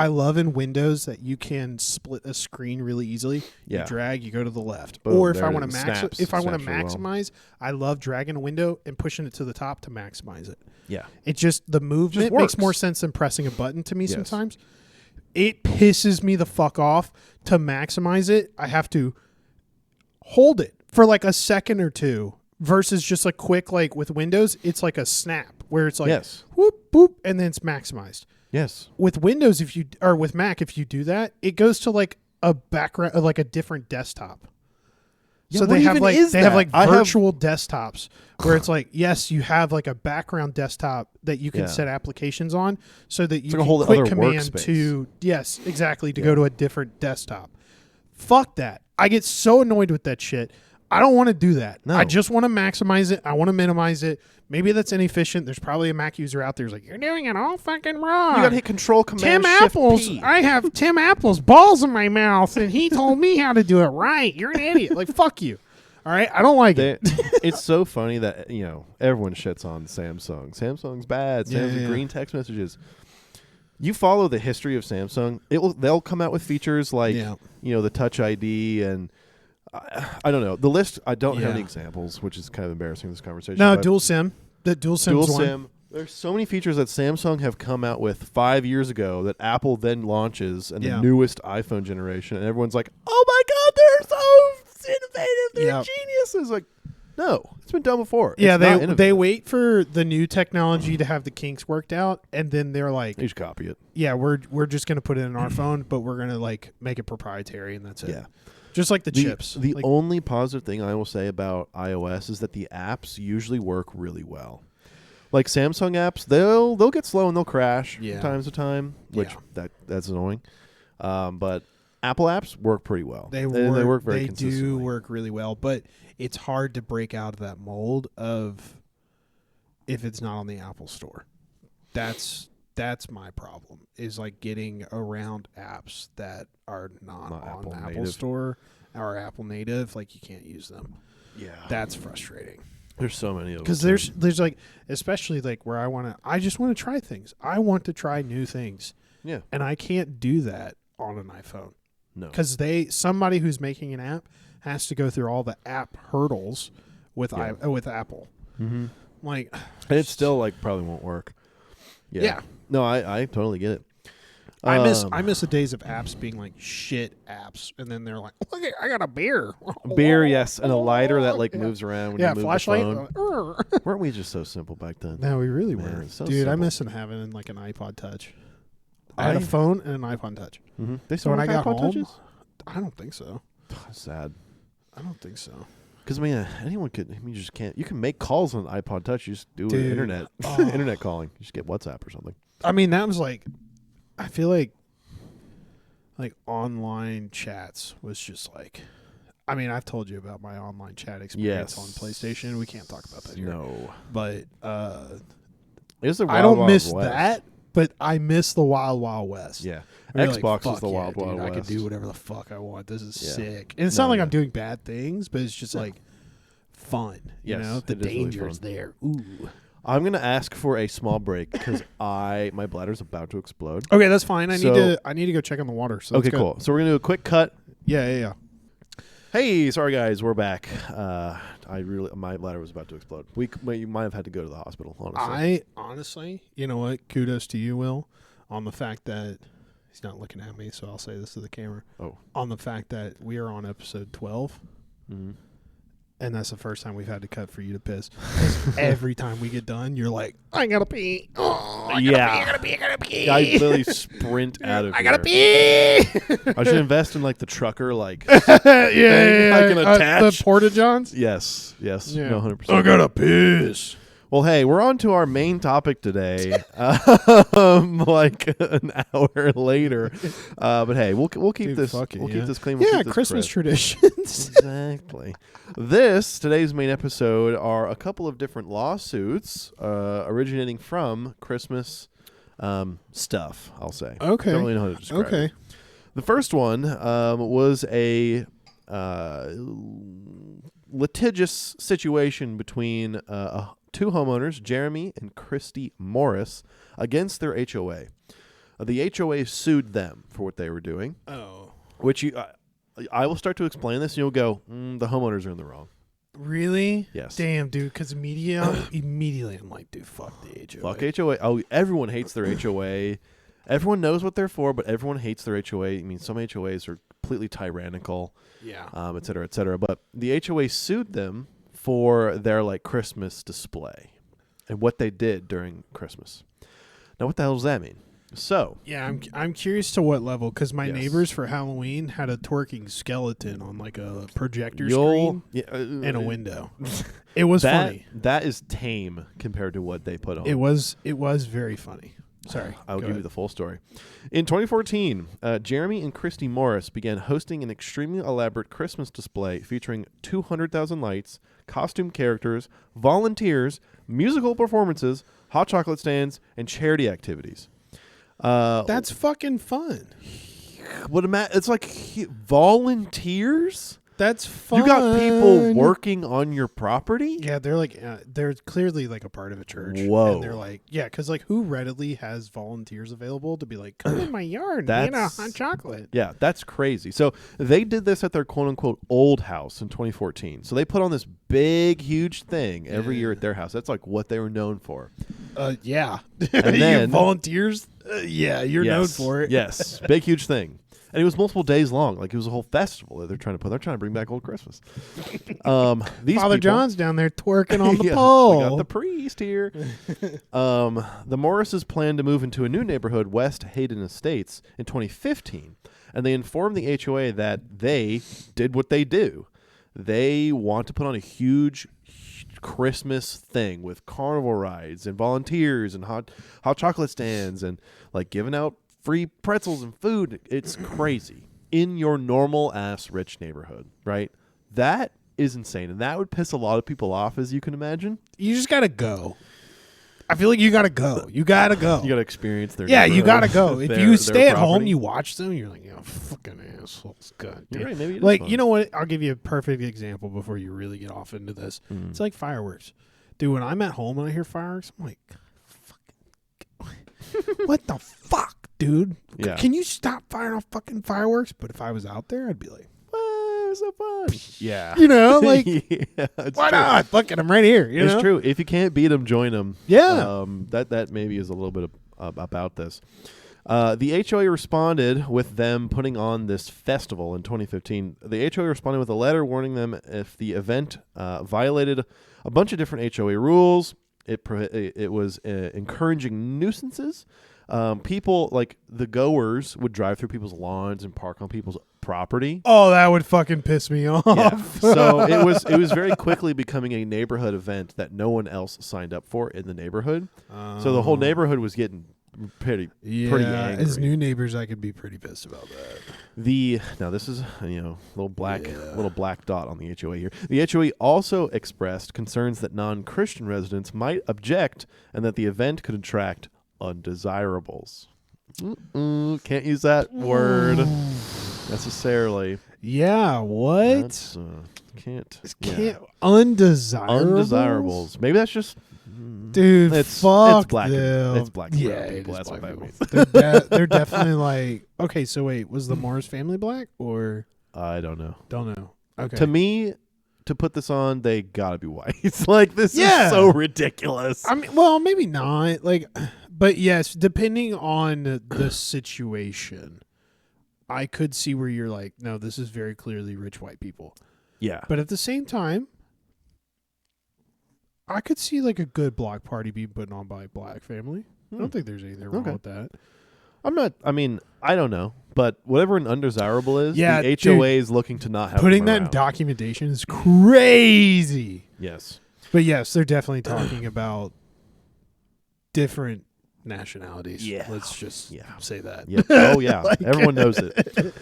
love in Windows that you can split a screen really easily. Yeah. You drag, you go to the left. Boom, or if there I it want to is. Snaps maximize, I love dragging a window and pushing it to the top to maximize it. Yeah. It just, the movement works. makes more sense than pressing a button to me Yes. sometimes. It pisses me the fuck off. To maximize it, I have to hold it for like a second or two versus just a quick, like with Windows, it's like a snap where it's like whoop, boop, and then it's maximized. Yes. With Windows, with Mac, if you do that, it goes to like a background, like a different desktop. Yeah, so what they have even like is that? virtual desktops where it's like, yes, you have like a background desktop that you can set applications on so that you like can a whole quick other command workspace. to go to a different desktop. Fuck that. I get so annoyed with that shit. I don't want to do that. No. I just want to maximize it. I want to minimize it. Maybe that's inefficient. There's probably a Mac user out there who's like, you're doing it all fucking wrong. You got to hit Control Command Tim Shift Apple's. P. I have Tim Apple's balls in my mouth, and he told me how to do it right. You're an idiot. Like, fuck you. All right? I don't like it. It's so funny that, everyone shits on Samsung. Samsung's bad. Samsung green text messages. You follow the history of Samsung, they'll come out with features like, the Touch ID and I don't know. The list, I don't have any examples, which is kind of embarrassing in this conversation. No, dual SIM. The dual SIM. Dual SIM. There's so many features that Samsung have come out with 5 years ago that Apple then launches in the newest iPhone generation, and everyone's like, "Oh my God, they're so innovative! They're geniuses!" Like, no, it's been done before. Yeah, they wait for the new technology to have the kinks worked out, and then they're like, "You just copy it." Yeah, we're just gonna put it in our phone, but we're gonna like make it proprietary, and that's it. Yeah. Just like the chips. The only positive thing I will say about iOS is that the apps usually work really well. Like Samsung apps, they'll get slow and they'll crash from time to time, which that's annoying. But Apple apps work pretty well. They work very consistently. They do work really well, but it's hard to break out of that mold of if it's not on the Apple Store. That's my problem, is like getting around apps that are not on the Apple Store or Apple native. Like, you can't use them. Yeah. That's frustrating. There's so many of them. Because there's like, especially like where I just want to try things. I want to try new things. Yeah. And I can't do that on an iPhone. No. Because somebody who's making an app has to go through all the app hurdles with Apple. Mm-hmm. Like, and it still like probably won't work. Yeah. No, I totally get it. I miss the days of apps being like shit apps, and then they're like, "Look, I got a beer." Beer, yes, and a lighter that like moves around when you move flashlight. the phone. Weren't we just so simple back then? No, we really were. So dude, simple. I miss having like an iPod Touch. I had a phone and an iPod Touch. Mm-hmm. They still when I got home, touches? I don't think so. Sad. I don't think so. Because anyone could. You just can't. You can make calls on an iPod Touch. You just do internet internet calling. You just get WhatsApp or something. I mean, that was like, I feel like online chats was just like, I mean, I've told you about my online chat experience on PlayStation. We can't talk about that here. No, but I don't miss that. But I miss the Wild Wild West. Yeah, Xbox is the Wild Wild West. I can do whatever the fuck I want. This is sick. And it's not like I'm doing bad things, but it's just like fun. You know, the danger is there. Ooh. I'm gonna ask for a small break because my bladder's about to explode. Okay, that's fine. I need to go check on the water. So okay, cool. So we're gonna do a quick cut. Yeah. Hey, sorry guys, we're back. My bladder was about to explode. You might have had to go to the hospital. Honestly, you know what? Kudos to you, Will, on the fact that he's not looking at me, so I'll say this to the camera. Oh, on the fact that we are on episode 12. Mm-hmm. And that's the first time we've had to cut for you to piss. Every time we get done, you're like, I gotta pee. Oh, I gotta pee. I literally sprint out of here. I gotta pee. I should invest in like the trucker, like I can attach the Porta-Johns. Yes, no, 100%. I gotta piss. Well, hey, we're on to our main topic today. Like an hour later, but hey, we'll keep this. We'll keep this clean. We'll keep this crisp. Christmas traditions. Exactly. Today's main episode are a couple of different lawsuits originating from Christmas stuff. I'll say. Okay. Don't really know how to describe it. The first one was a litigious situation between two homeowners, Jeremy and Christy Morris, against their HOA. The HOA sued them for what they were doing. Oh. Which I will start to explain this, and you'll go, the homeowners are in the wrong. Really? Yes. Damn, dude, because immediately I'm like, dude, fuck the HOA. Fuck HOA. Oh, everyone hates their HOA. Everyone knows what they're for, but everyone hates their HOA. I mean, some HOAs are completely tyrannical. Yeah. Et cetera, et cetera. But the HOA sued them for their like Christmas display and what they did during Christmas. Now, what the hell does that mean? So yeah, I'm curious to what level, because my neighbors for Halloween had a twerking skeleton on like a projector screen and a window. It was funny. That is tame compared to what they put on. It was very funny. Sorry. I'll Go give you ahead. the full story. In 2014, Jeremy and Christy Morris began hosting an extremely elaborate Christmas display featuring 200,000 lights, costume characters, volunteers, musical performances, hot chocolate stands, and charity activities. That's fucking fun. It's like volunteers? That's fun. You got people working on your property? Yeah, they're like they're clearly like a part of a church. Whoa. And they're like, yeah, because like who readily has volunteers available to be like, come in my yard and get a hot chocolate? Yeah, that's crazy. So they did this at their quote unquote old house in 2014. So they put on this big, huge thing every year at their house. That's like what they were known for. Yeah. And then volunteers. Yeah, you're known for it. Yes, big, huge thing. And it was multiple days long. Like it was a whole festival that they're trying to put. They're trying to bring back old Christmas. These Father people, John's down there twerking on the yeah, pole. we got the priest here. The Morrises planned to move into a new neighborhood, West Hayden Estates, in 2015. And they informed the HOA that they did what they do. They want to put on a huge Christmas thing with carnival rides and volunteers and hot chocolate stands and like giving out free pretzels and food. It's crazy in your normal ass rich neighborhood, right? That is insane, and that would piss a lot of people off, as you can imagine. You just gotta go. I feel like you gotta go. You gotta go. You gotta experience their Yeah, you neighborhood, gotta go. If their- you their stay at home, property. you watch them, you're like, fucking assholes. God damn. You're right, maybe it is Like, fun. you know what? I'll give you a perfect example before you really get off into this. Mm. It's like fireworks. Dude, when I'm at home and I hear fireworks, I'm like, fucking, what the fuck, dude? Yeah. Can you stop firing off fucking fireworks? But if I was out there, I'd be like, Well, it's so fun. Yeah. you know, like, yeah, it's why true. not? Fucking, I'm right here. You It's know? true. If you can't beat them, join them. Yeah. That maybe is a little bit about this. The HOA responded with them putting on this festival in 2015. The HOA responded with a letter warning them if the event violated a bunch of different HOA rules. It was encouraging nuisances. People, like the goers, would drive through people's lawns and park on people's property. Oh, that would fucking piss me off. Yeah. So it was very quickly becoming a neighborhood event that no one else signed up for in the neighborhood. So the whole neighborhood was getting pretty angry. As new neighbors, I could be pretty pissed about that. Now this is little black dot on the HOA here. The HOA also expressed concerns that non-Christian residents might object and that the event could attract undesirables. Can't use that word necessarily. Yeah, what? That's, can't. Undesirables. Undesirables. Maybe that's just. Dude, fuck it's black. them. It's black. And Yeah, brown it people. is That's what black that people. means. They're definitely like, okay, so wait, was the Morris family black or? I don't know. Don't know. Okay. To me, to put this on, they gotta be white. It's like this Yeah. is so ridiculous. I mean, well, maybe not. Like, but yes, depending on the situation, I could see where you're like, no, this is very clearly rich white people. Yeah. But at the same time, I could see like a good block party being put on by a black family. I don't think there's anything wrong Okay. with that. I don't know. But whatever an undesirable is, Yeah, the dude, HOA is looking to not have Putting them that in around. documentation is crazy. Yes. But yes, they're definitely talking about different nationalities. Yeah. Let's just say that. Yep. Oh, yeah. Everyone knows it.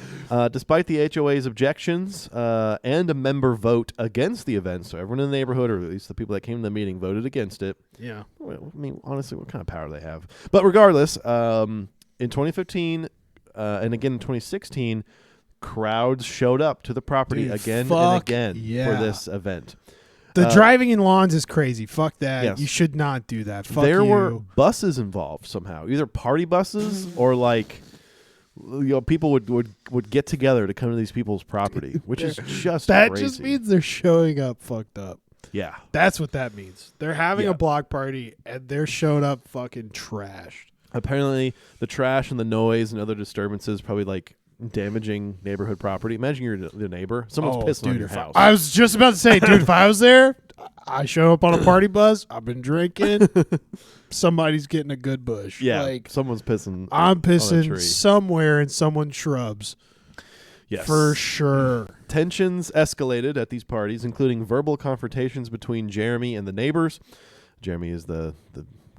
Despite the HOA's objections and a member vote against the event, so everyone in the neighborhood, or at least the people that came to the meeting, voted against it. Yeah. Well, I mean, honestly, what kind of power do they have? But regardless, in 2015 and again in 2016, crowds showed up to the property Dude, again and fuck again yeah. for this event. The driving in lawns is crazy. Fuck that. Yes. You should not do that. Fuck There you. were buses involved somehow, either party buses or like people would get together to come to these people's property, which is just that crazy. just means they're showing up fucked up. Yeah. That's what that means. They're having Yeah. a block party and they're showing up fucking trashed. Apparently, the trash and the noise and other disturbances probably like damaging neighborhood property. Imagine you're the neighbor. Someone's pissing on your house. I was just about to say, dude, if I was there, I show up on a party bus. I've been drinking. Somebody's getting a good bush. Yeah, Like, someone's pissing. I'm on a pissing tree. somewhere in someone's shrubs. Yes. For sure. Tensions escalated at these parties, including verbal confrontations between Jeremy and the neighbors. Jeremy is the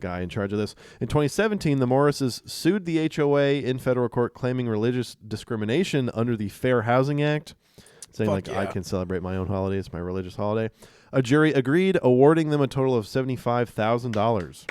guy in charge of this. In 2017, the Morrises sued the HOA in federal court, claiming religious discrimination under the Fair Housing Act, saying I can celebrate my own holiday. It's my religious holiday. A jury agreed, awarding them a total of $75,000.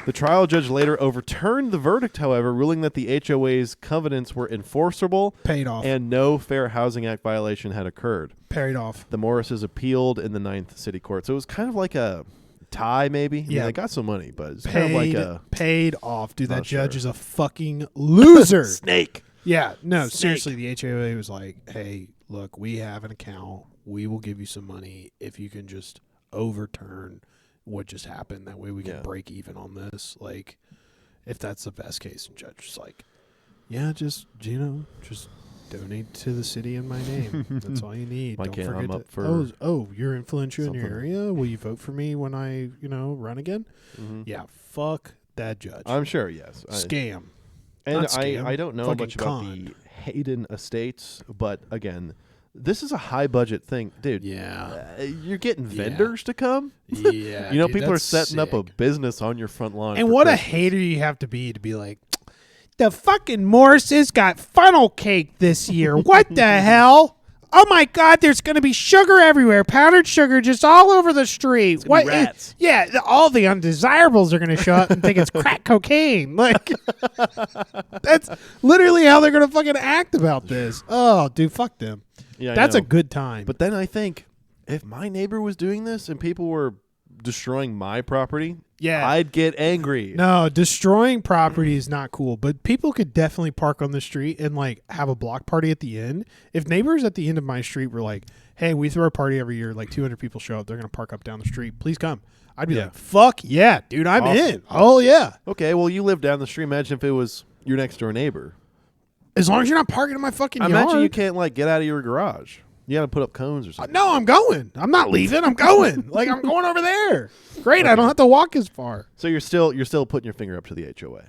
The trial judge later overturned the verdict, however, ruling that the HOA's covenants were enforceable. Paid off. And no Fair Housing Act violation had occurred. Paid off. The Morrises appealed in the 9th City Court. So it was kind of like a tie, maybe. I mean, they got some money, but it's kind of like a... Paid off. Dude, that judge is a fucking loser. Snake. Yeah. No, seriously, the HOA was like, hey, look, we have an account. We will give you some money if you can just overturn what just happened. That way we can break even on this. Like, if that's the best case. And judge is like, yeah, just donate to the city in my name. That's all you need. Why Don't can't forget I'm up for you're influential in your something. area. Will you vote for me when I, run again? Mm-hmm. Yeah, fuck that judge. I'm sure, yes. Scam. And Not scam, I don't know fucking much about con. the Hayden Estates, but again, this is a high budget thing, dude. Yeah. You're getting vendors to come. Yeah. Dude, people are that's setting up a sick. business on your front lawn. And for what Christmas. a hater you have to be like, the fucking Morrises got funnel cake this year. What the hell? Oh my God, there's going to be sugar everywhere. Powdered sugar just all over the street. What? Rats. All the undesirables are going to show up and think it's crack cocaine. Like, that's literally how they're going to fucking act about this. Oh, dude, fuck them. Yeah, That's I a know. good time. But then I think if my neighbor was doing this and people were destroying my property, I'd get angry. No, destroying property is not cool, but people could definitely park on the street and like have a block party at the end. If neighbors at the end of my street were like, hey, we throw a party every year, like 200 people show up, they're going to park up down the street, please come. I'd be like, fuck yeah, dude, I'm in. Oh yeah. Okay, well, you live down the street. Imagine if it was your next door neighbor. As long as you're not parking in my fucking yard. Imagine you can't like get out of your garage. You got to put up cones or something. No, I'm going. I'm not leaving. I'm going. Like, I'm going over there. Great. Okay. I don't have to walk as far. So you're still putting your finger up to the HOA.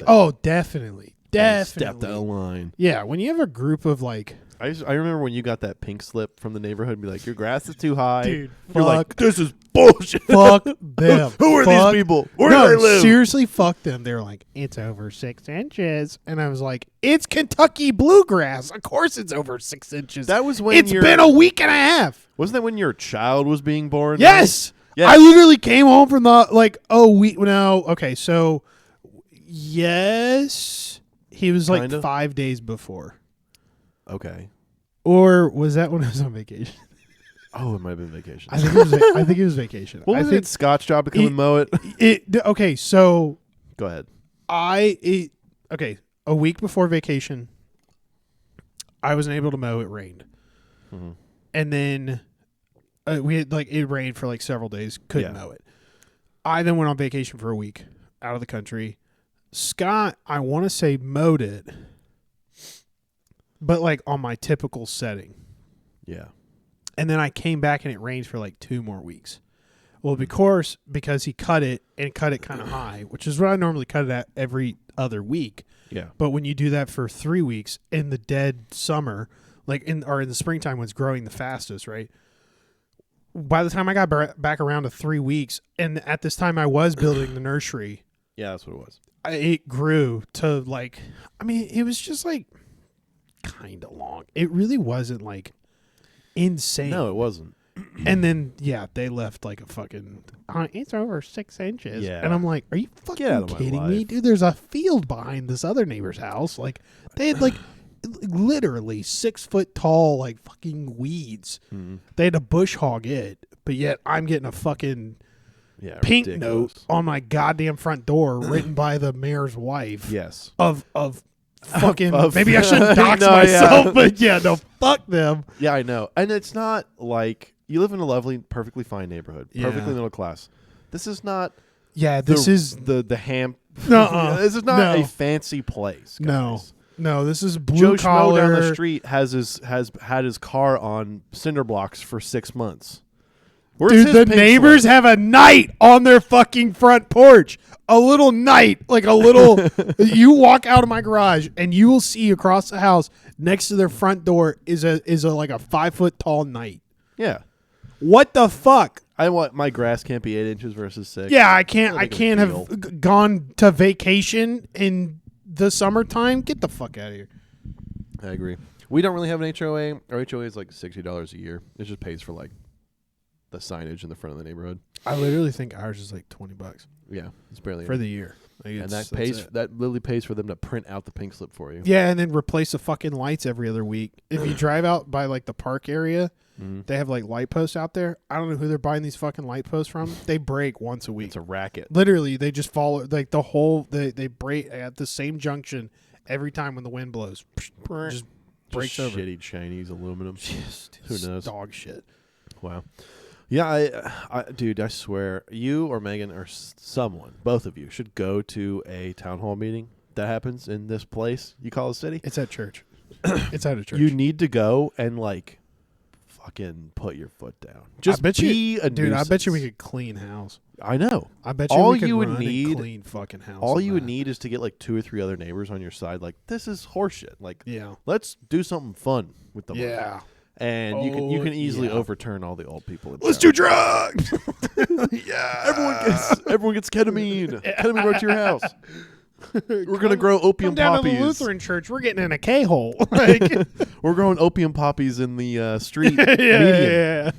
Oh, definitely. Definitely. Step that line. Yeah. When you have a group of like... I remember when you got that pink slip from the neighborhood and be like, your grass is too high. Dude, you're like, this is bullshit. Fuck them. Who are these people? Where do they live? Seriously, fuck them. They're like, it's over 6 inches. And I was like, it's Kentucky bluegrass. Of course it's over 6 inches. That was when it's been a week and a half. Wasn't that when your child was being born? Yes. Yes. I literally came home from so yes. He was like Kinda? 5 days before. Okay. Or was that when I was on vacation? Oh, it might have been vacation. I think it was vacation. What was it Scott's job to come and mow it? Okay, so Go ahead. a week before vacation, I wasn't able to mow. It rained. Mm-hmm. And then we had it rained for like several days. Couldn't mow it. I then went on vacation for a week out of the country. Scott, I want to say mowed it, but like on my typical setting. Yeah. And then I came back and it rained for like 2 more weeks. Well, because he cut it kind of high, which is what I normally cut it at every other week. Yeah. But when you do that for 3 weeks in the dead summer, in the springtime when it's growing the fastest, right? By the time I got back around to 3 weeks, and at this time I was building the nursery. Yeah, that's what it was. It grew to it was just kind of long. It really wasn't insane. No, it wasn't. And then, they left a fucking, it's over 6 inches. Yeah. And I'm like, are you fucking kidding me? life. Dude, there's a field behind this other neighbor's house. They had literally 6 foot tall, fucking weeds. Mm-hmm. They had to bush hog it, but yet I'm getting a fucking pink ridiculous. note on my goddamn front door written by the mayor's wife. Yes. Of fucking, Of- maybe I shouldn't dox No, myself, but no, fuck them. Yeah, I know. And it's not like you live in a lovely, perfectly fine neighborhood, perfectly middle class. This is not. Yeah, this is the ham. Nuh-uh. This is not No. a fancy place. Guys. No, this is Joe blue Schmo collar. down the street has had his car on cinder blocks for 6 months. Where's Dude, his the pink neighbors slip? have a night on their fucking front porch. A little night, a little. You walk out of my garage and you will see across the house next to their front door is a 5 foot tall night. Yeah. What the fuck? My grass can't be 8 inches versus 6. Yeah, I can't. Like I can't have gone to vacation in the summertime. Get the fuck out of here. I agree. We don't really have an HOA. Our HOA is like $60 a year. It just pays for like the signage in the front of the neighborhood. I literally think ours is like $20. Yeah, it's barely for the year. Like and that literally pays for them to print out the pink slip for you. Yeah, and then replace the fucking lights every other week. If you drive out by like the park area, they have like light posts out there. I don't know who they're buying these fucking light posts from. They break once a week. It's a racket. Literally, they just follow like the whole. They break at the same junction every time when the wind blows. Just breaks over. Shitty Chinese aluminum. Just who knows? Dog shit. Wow. Yeah, dude, I swear, you or Megan or someone, both of you, should go to a town hall meeting that happens in this place you call a city. It's at church. It's at a church. You need to go and like fucking put your foot down. Just be a dude. nuisance. I bet you we could clean house. I know. I bet you all we could you would run need and clean fucking house. All you would need is to get like 2 or 3 other neighbors on your side. Like, this is horseshit. Like, yeah, let's do something fun with the money. Yeah. And you can easily overturn all the old people. Let's do drugs. Yeah, everyone gets ketamine. Ketamine brought to your house. We're gonna grow opium Come down poppies. to the Lutheran church. We're getting in a K-hole. Like, we're growing opium poppies in the street. yeah.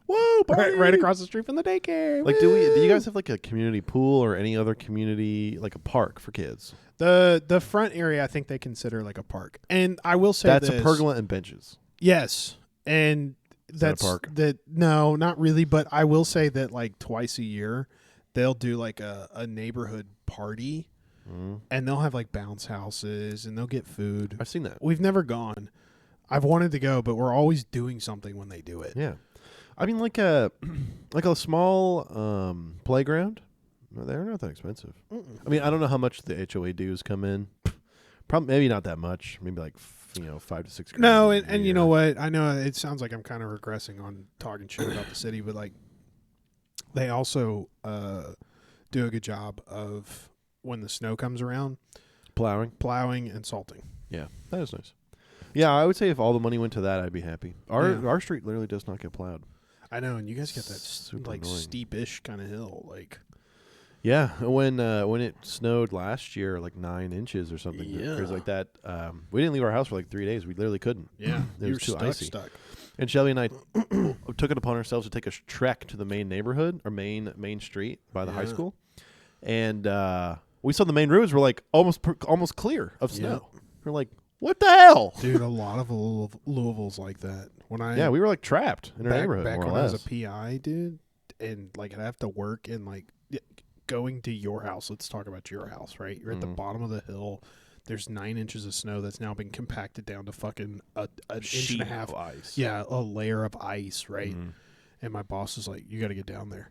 Whoa, right across the street from the daycare. Like, do you guys have like a community pool or any other community, like a park for kids? The front area, I think they consider like a park. And I will say that's a pergola and benches. Yes. And that's a park. No, not really, but I will say that like twice a year they'll do like a neighborhood party, and they'll have like bounce houses and they'll get food. I've seen that. We've never gone. I've wanted to go, but we're always doing something when they do it. Yeah, I mean like a small playground. They're not that expensive. I mean, I don't know how much the HOA dues come in. Probably maybe not that much. Maybe like $5 to $6 grand. No, and you know what? I know it sounds like I'm kind of regressing on talking shit about the city, but like they also do a good job of when the snow comes around, plowing and salting. Yeah, that is nice. Yeah, I would say if all the money went to that, I'd be happy. Our street literally does not get plowed. I know, and you guys get that super like annoying. steep-ish kind of hill, like. Yeah, when it snowed last year, like 9 inches or something, crazy like that, we didn't leave our house for like 3 days. We literally couldn't. Yeah, it was too icy. And Shelby and I took it upon ourselves to take a trek to the main neighborhood or main street by the high school, and we saw the main roads were like almost clear of snow. We're like, what the hell, dude? A lot of Louisville's like that. We were like trapped in our neighborhood. Back when I was a PI, dude, and like I'd have to work and like. Going to your house, let's talk about your house, right? You're at the bottom of the hill. There's 9 inches of snow that's now been compacted down to fucking an inch and a half of ice. Yeah, a layer of ice, right? And my boss is like, "You got to get down there."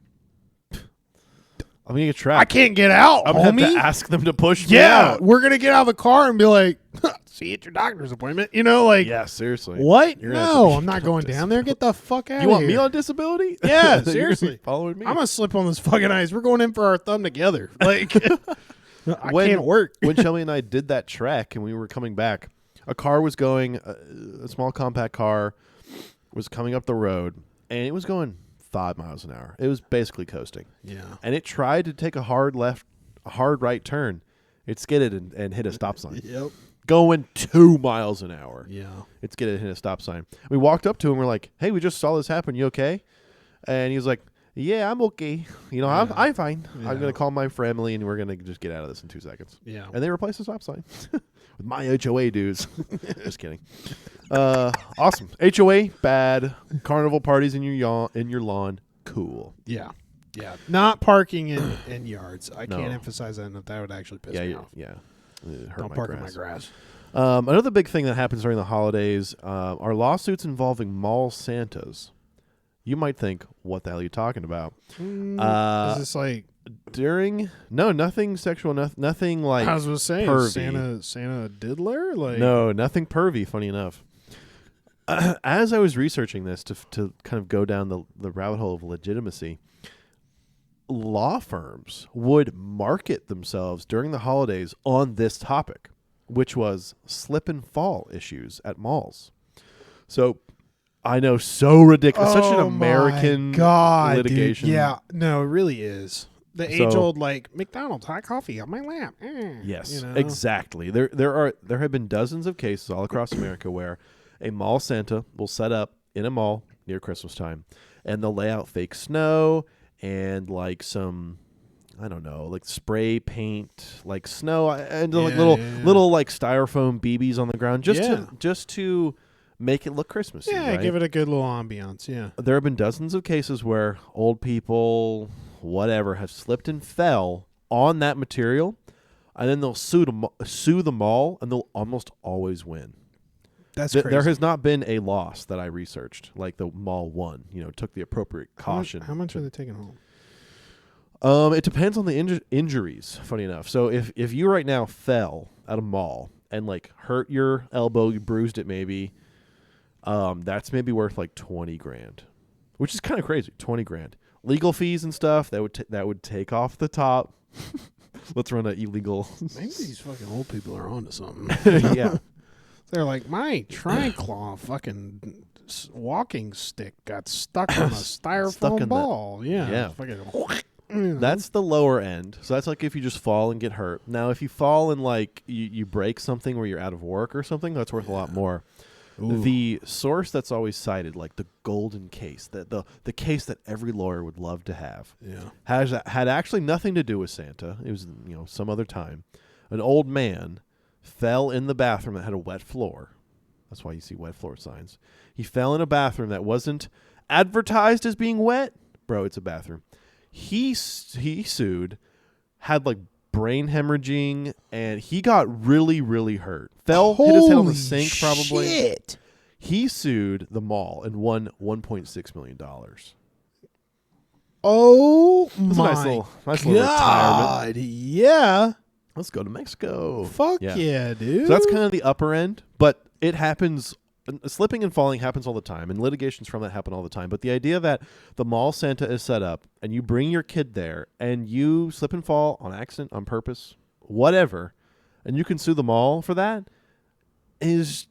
I'm gonna get trapped. I can't get out. I'm gonna have to ask them to push me Yeah, out. we're gonna get out of the car and be like, "See you at your doctor's appointment." You know, like, yeah, seriously. What? No, I'm not going down there. Get the fuck out of here. You want me on disability? Yeah, seriously. Following me. I'm gonna slip on this fucking ice. We're going in for our thumb together. Like, I can't work. When Shelby and I did that trek and we were coming back, a car was going, a small compact car was coming up the road, and it was going 5 miles an hour. It was basically coasting. Yeah. And it tried to take a hard right turn. It skidded and hit a stop sign. Yep. Going 2 miles an hour. Yeah. It skidded and hit a stop sign. We walked up to him. We're like, "Hey, we just saw this happen. You okay?" And he was like, "Yeah, I'm okay. You know, I'm fine. Yeah. I'm going to call my family, and we're going to just get out of this in 2 seconds." Yeah. And they replaced the stop sign with my HOA dues. Just kidding. Awesome. HOA, bad. Carnival parties in your lawn, cool. Yeah. Yeah. Not parking in yards. I can't emphasize that enough. That would actually piss me off. Yeah. Don't park in my grass. Another big thing that happens during the holidays are lawsuits involving mall Santas. You might think, what the hell are you talking about? Is this like nothing sexual, nothing like I was going to say pervy. Santa diddler? Like No, nothing pervy, funny enough. As I was researching this to kind of go down the rabbit hole of legitimacy, law firms would market themselves during the holidays on this topic, which was slip and fall issues at malls. So I know, so ridiculous. Such an Oh American my God, litigation. Dude. Yeah, no, it really is. The age-old like McDonald's hot coffee on my lap. Yes, you know? exactly. There have been dozens of cases all across America where a mall Santa will set up in a mall near Christmas time, and they'll lay out fake snow and like some, I don't know, like spray paint, like snow, and like little like styrofoam BBs on the ground just to make it look Christmassy. Yeah, right? give it a good little ambiance. Yeah. There have been dozens of cases where old people, whatever, have slipped and fell on that material, and then they'll sue the mall, and they'll almost always win. That's crazy. There has not been a loss that I researched, like the mall won. Took the appropriate caution. How much are they taking home? It depends on the injuries. Funny enough, so if you right now fell at a mall and like hurt your elbow, you bruised it maybe, that's maybe worth like $20,000, which is kind of crazy. $20,000, legal fees and stuff that would take off the top. Let's run an illegal. Maybe these fucking old people are onto something. Yeah, they're like, my Tri-Claw fucking walking stick got stuck on a styrofoam ball. Yeah. Fucking, That's the lower end. So that's like if you just fall and get hurt. Now, if you fall and like you break something where you're out of work or something, that's worth a lot more. Ooh. The source that's always cited, like the golden case, the case that every lawyer would love to have, had actually nothing to do with Santa. It was some other time. An old man fell in the bathroom that had a wet floor. That's why you see wet floor signs. He fell in a bathroom that wasn't advertised as being wet. Bro, it's a bathroom. He sued, had like brain hemorrhaging, and he got really, really hurt. Hit his head on the sink probably. Shit. He sued the mall and won $1.6 million. Oh That's my nice little God. retirement. Yeah. Let's go to Mexico. Fuck yeah, dude. So that's kind of the upper end, but it happens. Slipping and falling happens all the time, and litigations from that happen all the time. But the idea that the mall Santa is set up and you bring your kid there and you slip and fall on accident, on purpose, whatever, and you can sue the mall for that is,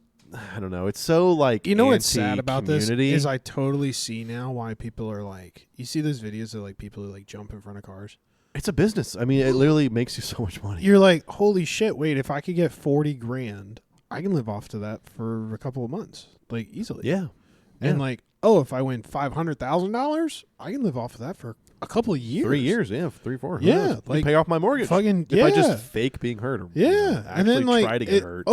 I don't know. It's so like, what's sad about this community. is I totally see now why people are like, you see those videos of like people who like jump in front of cars. It's a business. I mean, it literally makes you so much money. You're like, holy shit, wait, if I could get $40,000, I can live off to that for a couple of months, like easily. Yeah. And like, if I win $500,000, I can live off of that for a couple of years. 3 years, 3, 4. Yeah, like pay off my mortgage. Fucking if I just fake being hurt, or and actually then like try to get hurt.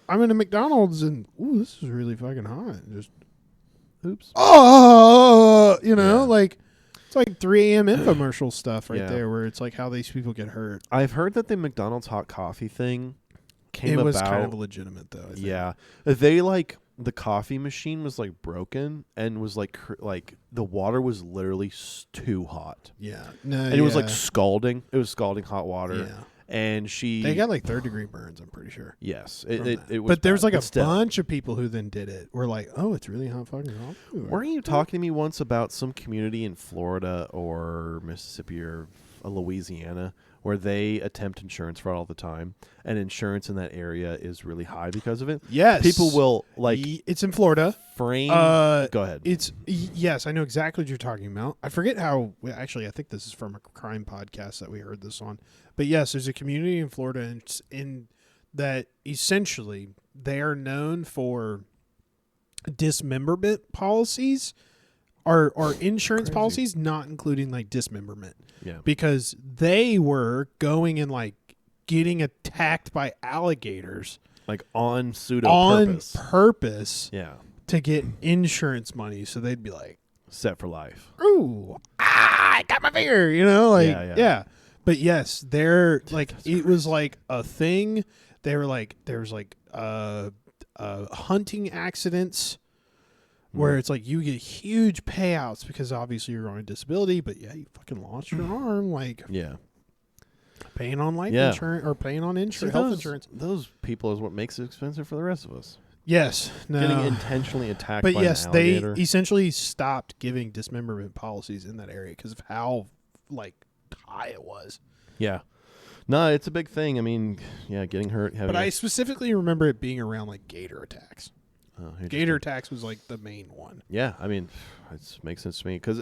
I'm in a McDonald's and this is really fucking hot. Just oops. Like it's like 3 a.m. infomercial stuff right there, where it's like how these people get hurt. I've heard that the McDonald's hot coffee thing came about. It was kind of legitimate though. I think. Yeah, they like the coffee machine was like broken and was like the water was literally too hot. Yeah, and it was like scalding. It was scalding hot water. Yeah. And they got like 3rd-degree burns, I'm pretty sure. Yes, it was. But there's like a still. bunch of people who then did it. We're like, it's really hot fucking hot. Weren't you talking to me once about some community in Florida or Mississippi or Louisiana where they attempt insurance fraud all the time, and insurance in that area is really high because of it? Yes, people will like. It's in Florida. Frame. Go ahead. Yes, I know exactly what you're talking about. I forget how. Actually, I think this is from a crime podcast that we heard this on. But yes, there's a community in Florida in that essentially they are known for dismemberment policies or insurance policies, not including like dismemberment. Yeah. Because they were going and like getting attacked by alligators. Like on purpose. Yeah. To get insurance money. So they'd be like, set for life. Ooh, I got my finger, yeah. But yes, they're like, it was like a thing. They were like, there's like hunting accidents where it's like you get huge payouts because obviously you're on a disability, but you fucking lost your arm. Like, paying on life insurance or paying on health insurance. Those people is what makes it expensive for the rest of us. Yes. No. Getting intentionally attacked but by yes, an alligator. They essentially stopped giving dismemberment policies in that area because of how like high it was. Yeah. No, it's a big thing. I mean, getting hurt. But I specifically remember it being around like gator attacks. Gator attacks was like the main one. Yeah, I mean, it makes sense to me because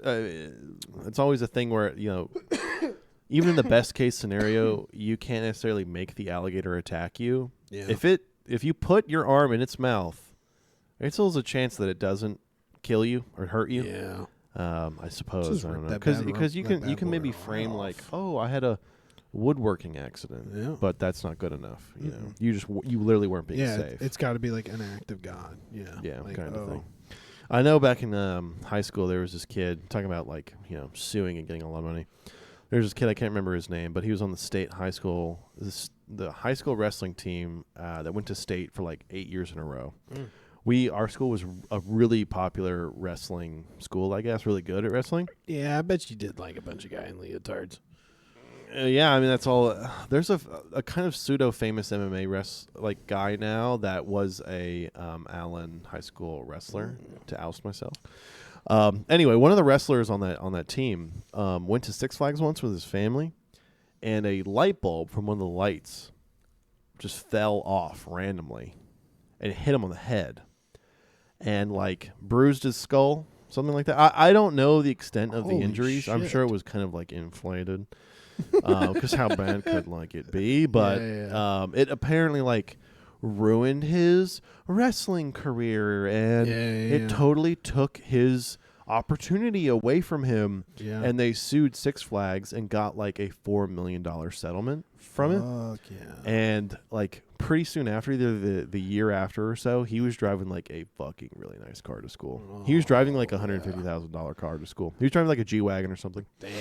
it's always a thing where even in the best case scenario, you can't necessarily make the alligator attack you. Yeah. If you put your arm in its mouth, there's still a chance that it doesn't kill you or hurt you. Yeah. I suppose I don't know because you can maybe frame like, oh, I had a woodworking accident, but that's not good enough. You know, you literally weren't being safe. It's got to be like an act of God. Yeah, like, kind of thing. I know back in high school there was this kid talking about like suing and getting a lot of money. There's this kid, I can't remember his name, but he was on the state high school the high school wrestling team that went to state for like 8 years in a row. Our school was a really popular wrestling school, I guess, really good at wrestling. Yeah, I bet you did like a bunch of guy in leotards. Yeah, I mean that's all. There's a kind of pseudo famous MMA guy now that was a Allen High School wrestler. To oust myself. Anyway, one of the wrestlers on that team went to Six Flags once with his family, and a light bulb from one of the lights just fell off randomly, and it hit him on the head, and like bruised his skull, something like that. I don't know the extent of the injuries. Shit. I'm sure it was kind of like inflated. Because how bad could it be? But it apparently ruined his wrestling career, and it totally took his opportunity away from him. Yeah. And they sued Six Flags and got like a $4 million settlement from it. Yeah. And pretty soon after, either the year after or so, he was driving like a fucking really nice car to school. He was driving like $150,000 car to school. He was driving like a G-Wagon or something. Damn.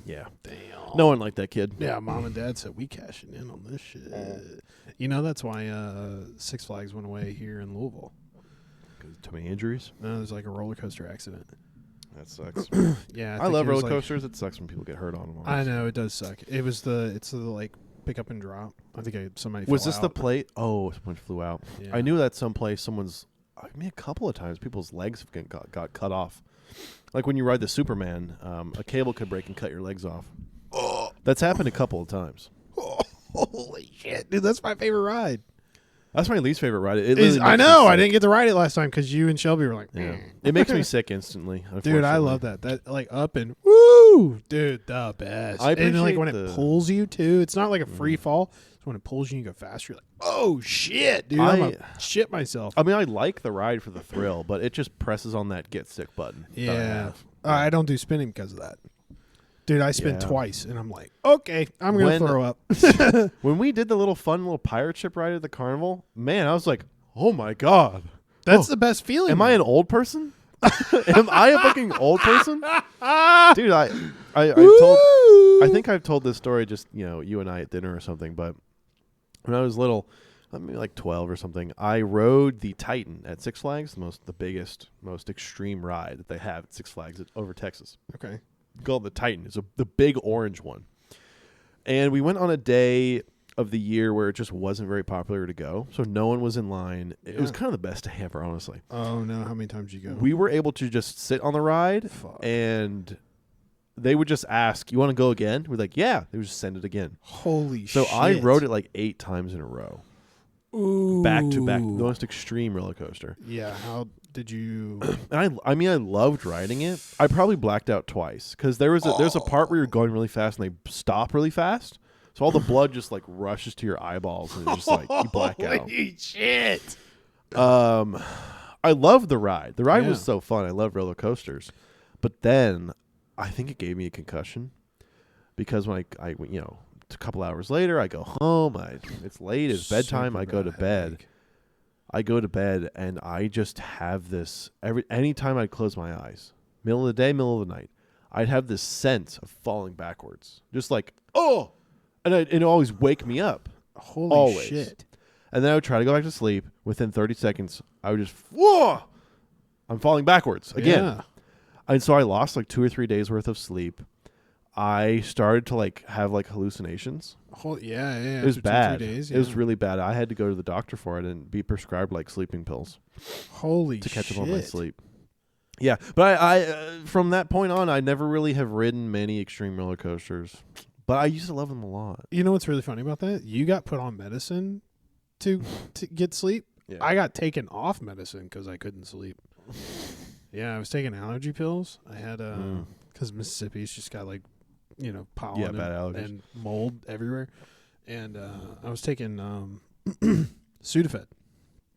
Yeah. Damn. No one liked that kid. Yeah, mom and dad said, we cashing in on this shit. That's why Six Flags went away here in Louisville. Because too many injuries? No, there's like a roller coaster accident. That sucks. Yeah. I love roller coasters. It sucks when people get hurt on them. I know, it does suck. It's the pick up and drop. I think somebody Was fell this out. the plate? Oh, someone flew out. Yeah. I knew that someplace a couple of times people's legs got cut off. Like when you ride the Superman, a cable could break and cut your legs off. Oh. That's happened a couple of times. Oh, holy shit, dude! That's my favorite ride. That's my least favorite ride. I know. I didn't get to ride it last time because you and Shelby were like, It makes me sick instantly. Dude, I love that. That up and woo, dude, the best. I appreciate and when it pulls you too, it's not like a free fall. When it pulls you, you go faster. You're like, oh shit, dude! I'm gonna shit myself. I mean, I like the ride for the thrill, but it just presses on that get sick button. Yeah, I don't do spinning because of that. Dude, I spin twice, and I'm like, okay, I'm gonna throw up. When we did the fun little pirate ship ride at the carnival, man, I was like, oh my god, that's the best feeling. Am I an old person? Am I a fucking old person? Dude, I think I've told this story just you and I at dinner or something, but. When I was little, maybe like 12 or something, I rode the Titan at Six Flags, the biggest, most extreme ride that they have at Six Flags over Texas. Okay. Called the Titan. It's the big orange one. And we went on a day of the year where it just wasn't very popular to go, so no one was in line. It was kind of the best day ever, honestly. Oh, no. How many times did you go? We were able to just sit on the ride, and they would just ask, you want to go again? We're like, yeah. They would just send it again. Holy shit. So I rode it like 8 times in a row. Ooh. Back to back. The most extreme roller coaster. Yeah. How did you... And I loved riding it. I probably blacked out twice because there's a part where you're going really fast and they stop really fast. So all the blood just rushes to your eyeballs and it's just you black out. Holy shit. I loved the ride. The ride was so fun. I love roller coasters. But then... I think it gave me a concussion because when I a couple hours later, I go home. It's late. It's bedtime. I go to bed. And I just have this anytime I'd close my eyes, middle of the day, middle of the night, I'd have this sense of falling backwards, just and it always wake me up. Holy shit! And then I would try to go back to sleep. Within 30 seconds, I would just whoa, I'm falling backwards again. Yeah. And so I lost 2 or 3 days worth of sleep. I started to have hallucinations. Yeah. It was bad. 2 days, It was really bad. I had to go to the doctor for it and be prescribed sleeping pills. Holy to catch up on my sleep. Yeah, but I from that point on, I never really have ridden many extreme roller coasters, but I used to love them a lot. You know what's really funny about that? You got put on medicine to get sleep. Yeah. I got taken off medicine because I couldn't sleep. Yeah, I was taking allergy pills. I had because Mississippi's just got like, pollen bad allergies. and mold everywhere, and I was taking Sudafed.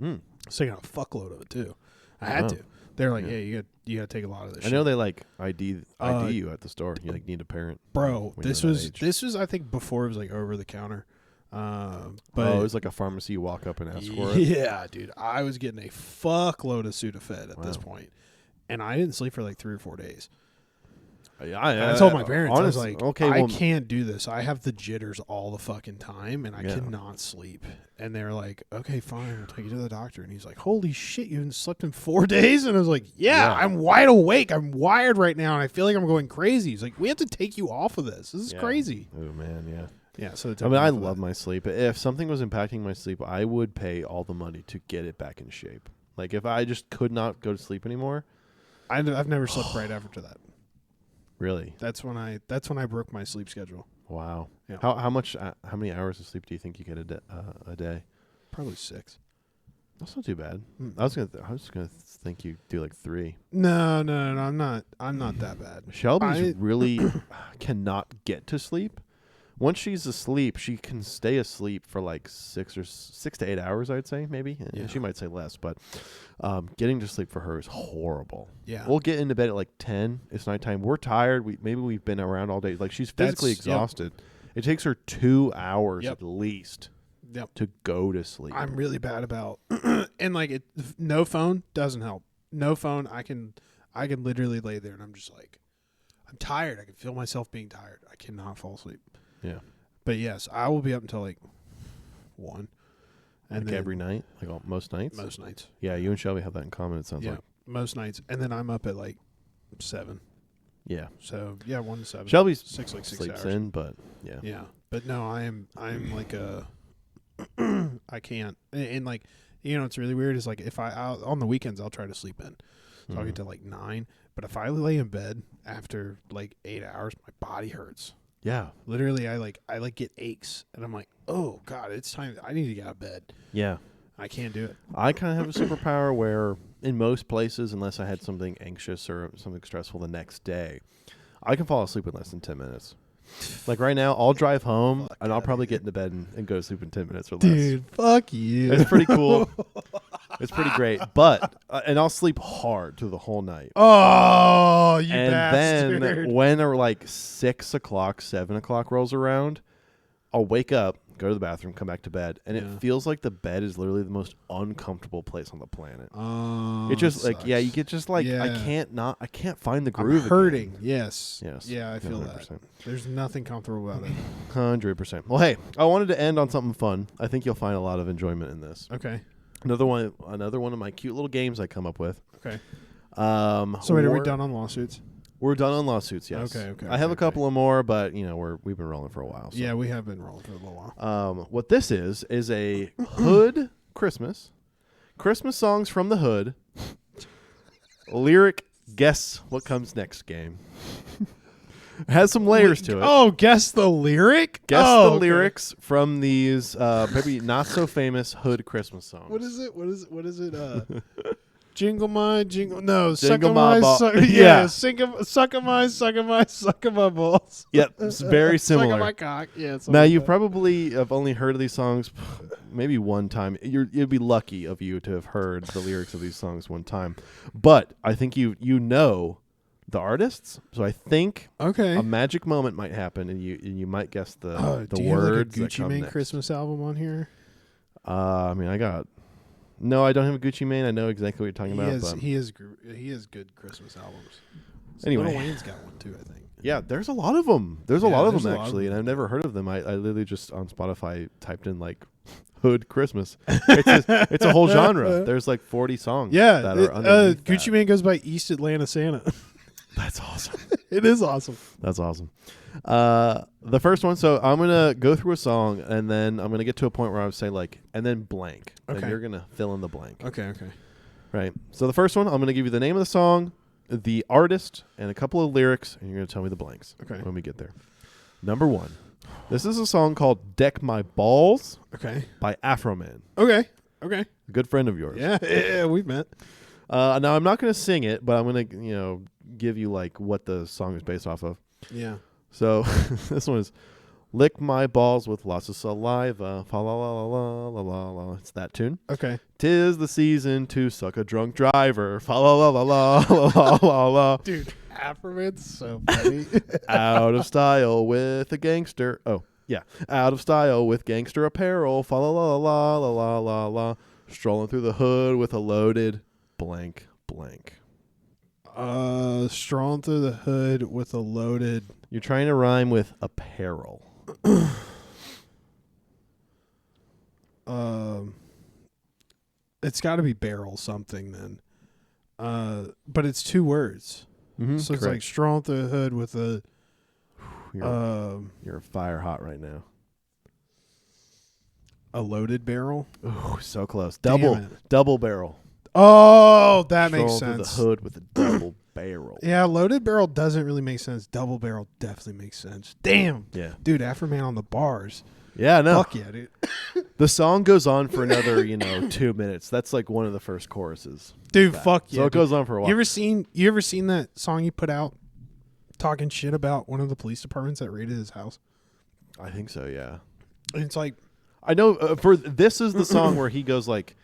I was taking a fuckload of it too. I had to. They're like, you got to take a lot of this. I know they like ID you at the store. You like need a parent. Bro, this was I think before it was like over the counter. But it was like a pharmacy. You walk up and ask for it. Yeah, dude, I was getting a fuckload of Sudafed at this point, and I didn't sleep for like 3 or 4 days. I told my parents, I was like, I can't do this. I have the jitters all the fucking time, and I cannot sleep. And they're like, okay, fine, we'll take you to the doctor. And he's like, holy shit, you haven't slept in 4 days? And I was like, yeah, I'm wide awake. I'm wired right now, and I feel like I'm going crazy. He's like, we have to take you off of this. This is crazy. Oh, man, yeah. Yeah, so I love my sleep. If something was impacting my sleep, I would pay all the money to get it back in shape. Like, if I just could not go to sleep anymore. I've never slept right after that. Really? That's when I broke my sleep schedule. Wow. Yeah. How many hours of sleep do you think you get a day? Probably 6. That's not too bad. I was gonna think you do like 3. No. I'm not that bad. Shelby's really cannot get to sleep. Once she's asleep, she can stay asleep for like 6 to 8 hours, I'd say, maybe. Yeah. She might say less, but getting to sleep for her is horrible. Yeah. We'll get into bed at like 10. It's nighttime. We're tired. Maybe we've been around all day. Like, she's physically exhausted. Yep. It takes her 2 hours at least to go to sleep. I'm really bad about and like no phone doesn't help. No phone, I can literally lay there and I'm just like, I'm tired. I can feel myself being tired. I cannot fall asleep. Yeah. But yes, I will be up until like 1. And like every night? Like most nights? Most nights. Yeah, you and Shelby have that in common, it sounds like. Most nights. And then I'm up at like 7. Yeah. So 1 to 7. Shelby's 6 sleeps hours. in, but yeah. Yeah. But no, I'm like I can't. And like, it's really weird is like if on the weekends I'll try to sleep in. So I'll get to like 9. But if I lay in bed after like 8 hours, my body hurts. Yeah. Literally, I get aches, and I'm like, oh God, it's time. I need to get out of bed. Yeah. I can't do it. I kind of have a superpower where in most places, unless I had something anxious or something stressful the next day, I can fall asleep in less than 10 minutes. Like right now, I'll drive home, and I'll probably get into bed and go to sleep in 10 minutes or less. Dude, fuck you. It's pretty cool. It's pretty great. But, and I'll sleep hard through the whole night. Oh, you and bastard. Then when like 6 o'clock, 7 o'clock rolls around, I'll wake up, go to the bathroom, come back to bed, and it feels like the bed is literally the most uncomfortable place on the planet. Oh, it's just like, you get just like, I can't find the groove. I'm hurting. Again. Yes. Yeah, I feel 100%. That. There's nothing comfortable about it. 100%. Well, hey, I wanted to end on something fun. I think you'll find a lot of enjoyment in this. Okay. Another one of my cute little games I come up with. Okay. So wait, are we done on lawsuits? We're done on lawsuits, yes. Okay. I have a couple of more, but we've been rolling for a while. So. Yeah, we have been rolling for a little while. What this is a Hood Christmas songs from the Hood. Lyric guess what comes next game. It has some layers to it. Oh, guess the lyric? Guess the lyrics from these maybe not so famous Hood Christmas songs. What is it? Jingle my jingle. No, jingle suck my balls. Yeah, suck my balls. Yep, it's very similar. Suck my cock. Yeah. Now you probably have only heard of these songs maybe one time. You'd be lucky of you to have heard the lyrics of these songs one time, but I think you know the artists, so I think a magic moment might happen, and you might guess the words. Do you have like a Gucci that come Mane next. Christmas album on here? No, I don't have a Gucci Mane. I know exactly what you're talking about. He has good Christmas albums. Anyway, Lil Wayne's got one too, I think. Yeah, there's a lot of them. There's a lot of them actually, and I've never heard of them. I literally just on Spotify typed in like Hood Christmas. It's a whole genre. There's like 40 songs. Yeah, that are underneath Gucci Mane goes by East Atlanta Santa. That's awesome. It is awesome. That's awesome. The first one, so I'm going to go through a song, and then I'm going to get to a point where I would say, like, and then blank. Okay. And you're going to fill in the blank. Okay. Right. So the first one, I'm going to give you the name of the song, the artist, and a couple of lyrics, and you're going to tell me the blanks when we get there. Number 1. This is a song called Deck My Balls by Afro Man. Okay. Okay. A good friend of yours. Yeah, we've met. Now I'm not going to sing it, but I'm going to give you like what the song is based off of. Yeah. So this one is lick my balls with lots of saliva. Fa la la la la la la. It's that tune. Okay. 'Tis the season to suck a drunk driver. Fa la la la la la la la. Dude, Afroman's so funny. Out of style with a gangster. Oh, yeah. Out of style with gangster apparel. Fa la la la la la la la. Strolling through the hood with a loaded blank blank. Strolling through the hood with a loaded. You're trying to rhyme with apparel. It's got to be barrel something then. But it's 2 words. Mm-hmm, So it's like strolling through the hood with a. You're fire hot right now. A loaded barrel. Oh, so close. Damn Double barrel. Oh, that makes Strolling sense. through the hood with a double barrel. Yeah, loaded barrel doesn't really make sense. Double barrel definitely makes sense. Damn. Yeah. Dude, Afroman on the bars. Yeah, no. Fuck yeah, dude. The song goes on for another, 2 minutes. That's like one of the first choruses. Dude, fuck yeah. So it goes on for a while. You ever seen that song he put out talking shit about one of the police departments that raided his house? I think so, yeah. And it's like, I know this is the song where he goes like,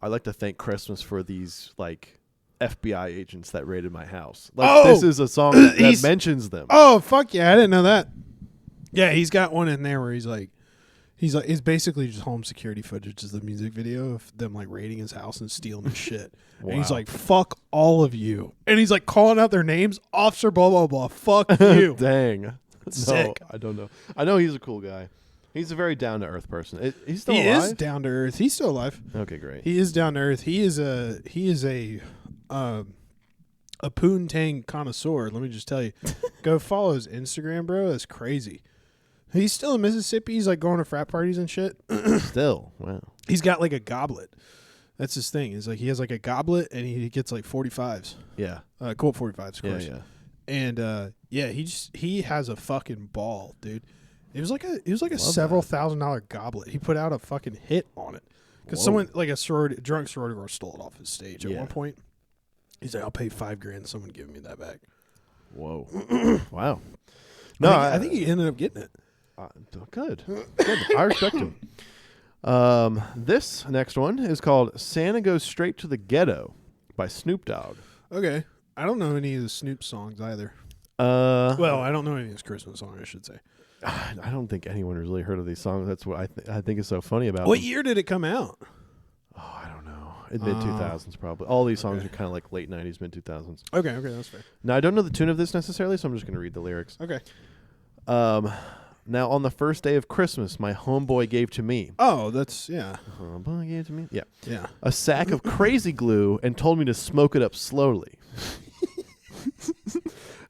I like to thank Christmas for these like FBI agents that raided my house. Like this is a song that mentions them. Oh, fuck yeah, I didn't know that. Yeah, he's got one in there where he's like it's basically just home security footage is the music video of them like raiding his house and stealing his shit. Wow. And he's like, fuck all of you. And he's like calling out their names, Officer blah blah blah, fuck you. Dang. Sick. No, I don't know. I know he's a cool guy. He's a very down to earth person. He's still alive? He is down to earth. He's still alive. Okay, great. He is down to earth. He is a poontang connoisseur. Let me just tell you. Go follow his Instagram, bro. That's crazy. He's still in Mississippi. He's like going to frat parties and shit. Still, wow. He's got like a goblet. That's his thing. Is like he has like a goblet and he gets like 45s. Yeah. Colt 45s, of course. Yeah. And he has a fucking ball, dude. It was like a Love several that. $1,000 goblet. He put out a fucking hit on it because someone like a drunk sorority girl stole it off his stage at one point. He's like, I'll pay $5,000. Someone giving me that back. Whoa. Wow. No, I think he ended up getting it. Good. I respect him. This next one is called Santa Goes Straight to the Ghetto by Snoop Dogg. Okay. I don't know any of the Snoop songs either. Well, I don't know any of his Christmas songs, I should say. I don't think anyone really heard of these songs. That's what I think is so funny about What them. year did it come out? Oh, I don't know. In mid-2000s probably. All these songs are kind of like late 90s, mid-2000s. Okay, that's fair. Now, I don't know the tune of this necessarily, so I'm just going to read the lyrics. Okay. Now, on the first day of Christmas, my homeboy gave to me. Oh, that's, yeah. Homeboy gave to me? Yeah. Yeah. A sack of crazy glue and told me to smoke it up slowly.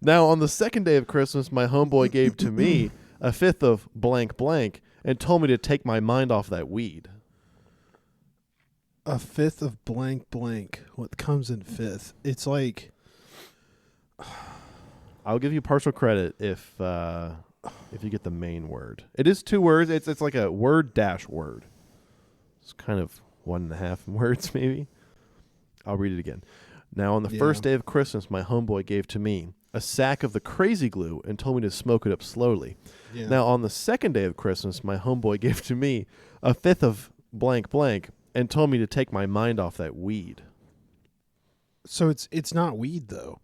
Now, on the second day of Christmas, my homeboy gave to me a fifth of blank blank and told me to take my mind off that weed. A fifth of blank blank. What comes in fifth? It's like... I'll give you partial credit if you get the main word. It is 2 words. It's like a word dash word. It's kind of 1.5 words maybe. I'll read it again. Now, on the first day of Christmas, my homeboy gave to me a sack of the crazy glue and told me to smoke it up slowly. Yeah. Now, on the second day of Christmas, my homeboy gave to me a fifth of blank blank and told me to take my mind off that weed. So it's not weed though.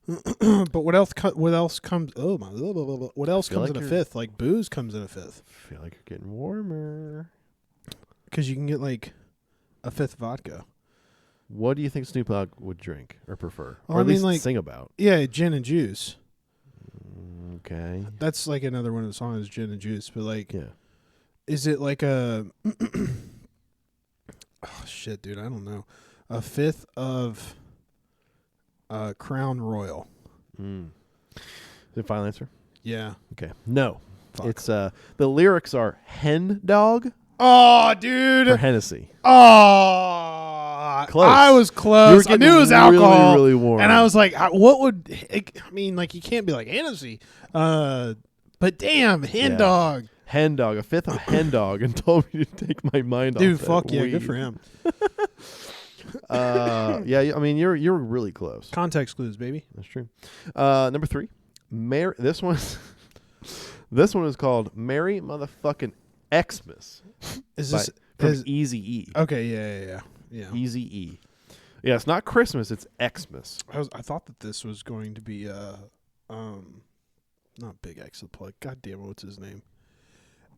But what else comes? What else comes in a fifth? Like booze comes in a fifth. I feel like you're getting warmer. Because you can get like a fifth vodka. What do you think Snoop Dogg would drink or prefer? Well, or at least like, sing about? Yeah, gin and juice. Okay. That's like another one of the songs, gin and juice. But like, yeah. Is it like a... oh, shit, dude. I don't know. A fifth of Crown Royal. Is it final answer? Yeah. Okay. No. Fuck. It's the lyrics are hen dog. Oh, dude. For Hennessy. Oh. Close. I was close. I knew it was alcohol. Really, really warm. And I was like, what would... I mean, like, you can't be like Hennessy. But damn, hen dog. hen dog, a fifth of hen dog, and told me to take my mind Dude, off that fuck yeah, weed. good for him. Yeah, I mean you're really close. Context clues, baby. That's true. Number 3, this one is called Merry Motherfucking Xmas. Is this from Easy E? Okay, yeah. Easy E. Yeah, it's not Christmas, it's Xmas. I thought that this was going to be not Big X the plug. God damn it, what's his name?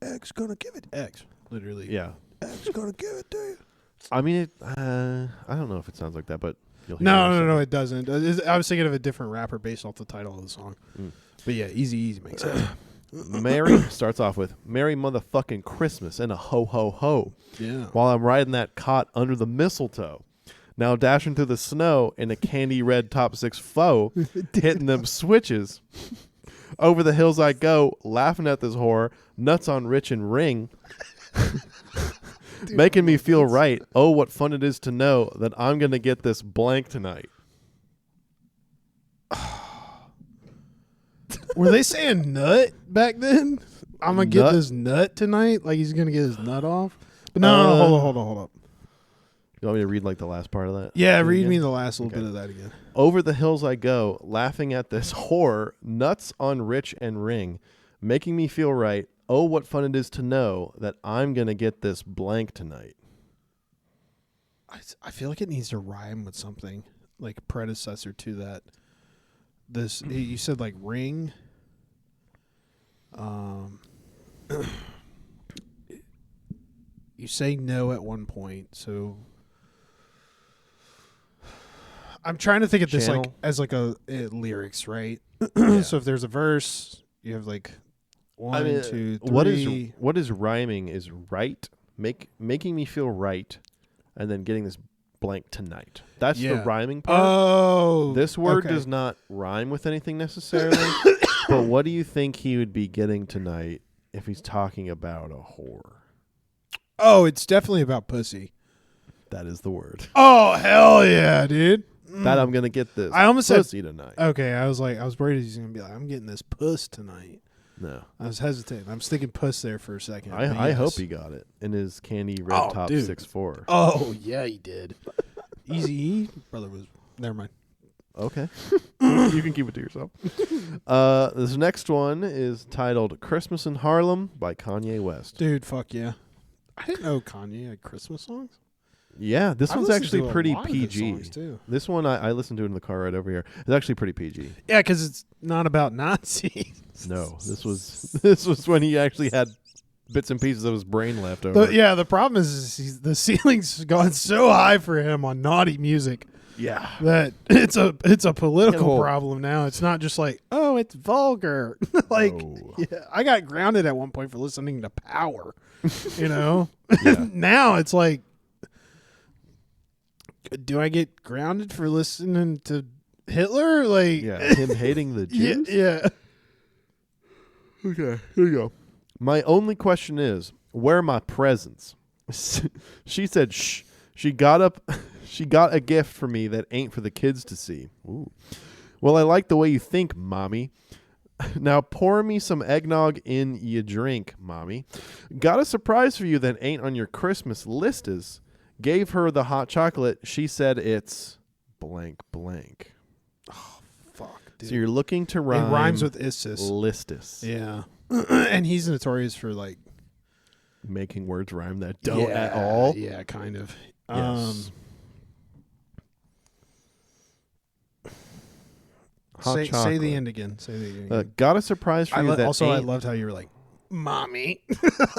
X gonna give it X. Literally. Yeah. X gonna give it to you. I mean, I don't know if it sounds like that, but you'll hear No, it doesn't. I was thinking of a different rapper based off the title of the song. Mm. But yeah, Easy makes sense. Merry starts off with Merry motherfucking Christmas and a ho ho ho. Yeah. While I'm riding that cot under the mistletoe. Now dashing through the snow in a candy red top 6 foe, hitting them switches. Over the hills I go, laughing at this whore, nuts on rich and ring. Dude, making me feel right. Oh, what fun it is to know that I'm going to get this blank tonight. Were they saying nut back then? I'm going to get this nut tonight? Like he's going to get his nut off? But no, hold on. You want me to read like the last part of that? Yeah, read me the last little bit of that again. Over the hills I go, laughing at this whore, nuts on rich and ring, making me feel right. Oh, what fun it is to know that I'm going to get this blank tonight. I feel like it needs to rhyme with something, like a predecessor to that. This, you said like ring. You say no at one point, so I'm trying to think of this like as like a lyrics, right? Yeah. So if there's a verse, you have like 1, 2, 3. What is rhyming is right, making me feel right, and then getting this blank tonight. That's the rhyming part. Oh, this word does not rhyme with anything necessarily. But what do you think he would be getting tonight if he's talking about a whore? Oh, it's definitely about pussy. That is the word. Oh, hell yeah, dude. That I'm going to get this I almost pussy said, tonight. Okay, I was worried he's going to be like, I'm getting this puss tonight. No. I was hesitating. I'm sticking puss there for a second. I hope he got it in his candy red top 6'4". Oh, yeah, he did. Easy E? Brother was... Never mind. Okay. You can keep it to yourself. This next one is titled Christmas in Harlem by Kanye West. Dude, fuck yeah. I didn't know Kanye had Christmas songs. Yeah, this one's actually pretty PG. Too. This one I listened to in the car right over here. It's actually pretty PG. Yeah, because it's not about Nazis. No, this was when he actually had bits and pieces of his brain left over. The problem is the ceiling's gone so high for him on naughty music. Yeah, that it's a political problem now. It's not just like, oh, it's vulgar. I got grounded at one point for listening to Power. You know, now it's like, do I get grounded for listening to Hitler? Like, him hating the Jews. Yeah. Okay, here you go. My only question is, where are my presents? She said, shh. She got a gift for me that ain't for the kids to see. Ooh. Well, I like the way you think, Mommy. Now pour me some eggnog in your drink, Mommy. Got a surprise for you that ain't on your Christmas listas. Gave her the hot chocolate. She said it's blank blank. Oh, fuck, dude. So you're looking to rhyme. It rhymes with istis. Listus. Yeah. And he's notorious for like making words rhyme that don't at all. Yeah, kind of. Yes. Say the end again. Say the end again. Got a surprise for you. Also, I loved how you were like, Mommy.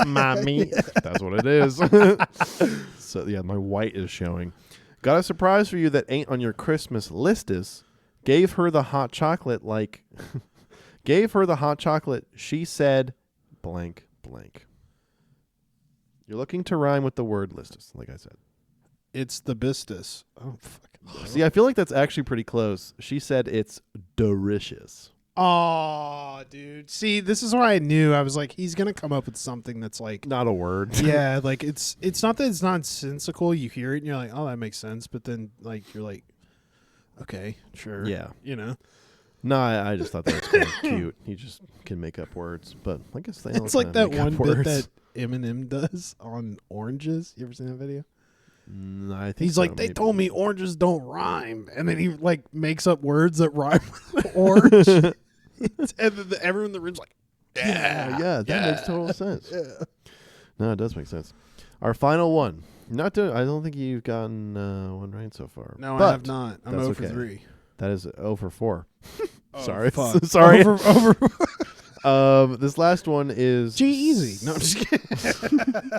Mommy. That's what it is. So, yeah, my white is showing. Got a surprise for you that ain't on your Christmas listus. Gave her the hot chocolate like... Gave her the hot chocolate. She said blank blank. You're looking to rhyme with the word listus, like I said. It's the bistus. Oh, fuck. See, I feel like that's actually pretty close. She said it's delicious. Oh, dude. See, this is why I knew. I was like, he's going to come up with something that's like... Not a word. Yeah, like it's not that it's nonsensical. You hear it and you're like, oh, that makes sense. But then like you're like, okay, sure. Yeah. You know? No, I just thought that was kind of cute. He just can make up words, but I guess they all It's like kinda that make up one bit words. that Eminem does on oranges. You ever seen that video? I think He's so, like, they maybe. told me oranges don't rhyme, and then he like makes up words that rhyme with orange, and then everyone in the room's like, Yeah, that makes total sense. Yeah. No, it does make sense. Our final one. I don't think you've gotten one right so far. No, but I have not. I'm that's 0 for okay. 3. That is 0 for 4. Oh, Sorry. fuck. Sorry. Over. This last one is G-Easy. No, I'm just kidding.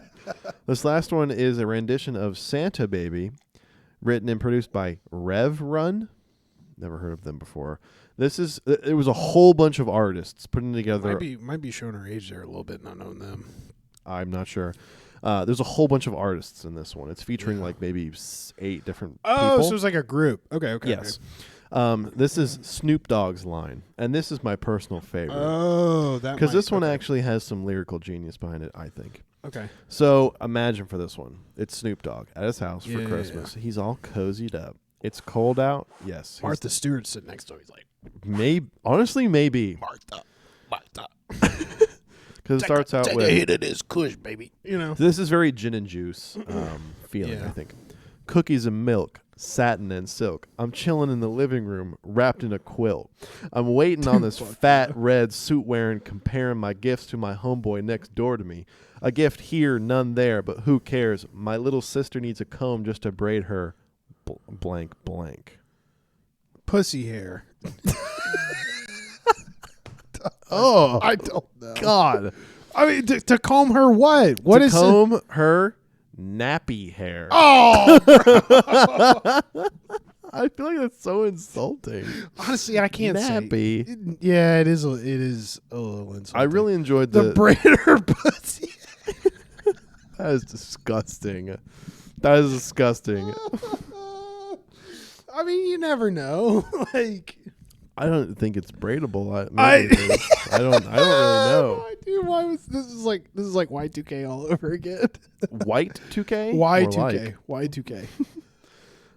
This last one is a rendition of Santa Baby, written and produced by Rev Run. Never heard of them before. It was a whole bunch of artists putting together. Might be showing our age there a little bit, not knowing them. I'm not sure. There's a whole bunch of artists in this one. It's featuring like maybe 8 different people. So it's like a group. Okay. Yes. This is Snoop Dogg's line, and this is my personal favorite. Oh, that because this one actually has some lyrical genius behind it, I think. Okay. So imagine for this one, it's Snoop Dogg at his house for Yeah. Christmas. He's all cozied up. It's cold out. Yes. Martha Stewart sitting next to him. He's like, Honestly, maybe. Martha. Because it starts out Take with a hit of this kush, baby. you know. this is very gin and juice feeling. Yeah. I think cookies and milk, satin and silk. I'm chilling in the living room, wrapped in a quilt. I'm waiting on this fat red suit wearing, comparing my gifts to my homeboy next door to me. A gift here, none there, but who cares? My little sister needs a comb just to braid her blank blank. Pussy hair. Oh, I don't know. God. I mean, to comb her what? What to is comb her nappy hair. Oh, I feel like that's so insulting. honestly, I can't Nappy. say. Yeah, it is. It is a little insulting. I really enjoyed the braid her pussy. That is disgusting. That is disgusting. I mean, you never know. Like, I don't think it's braidable. Maybe it is. I don't really know. Dude, why was this is like Y2K all over again? White 2K? Y2K. Y2K.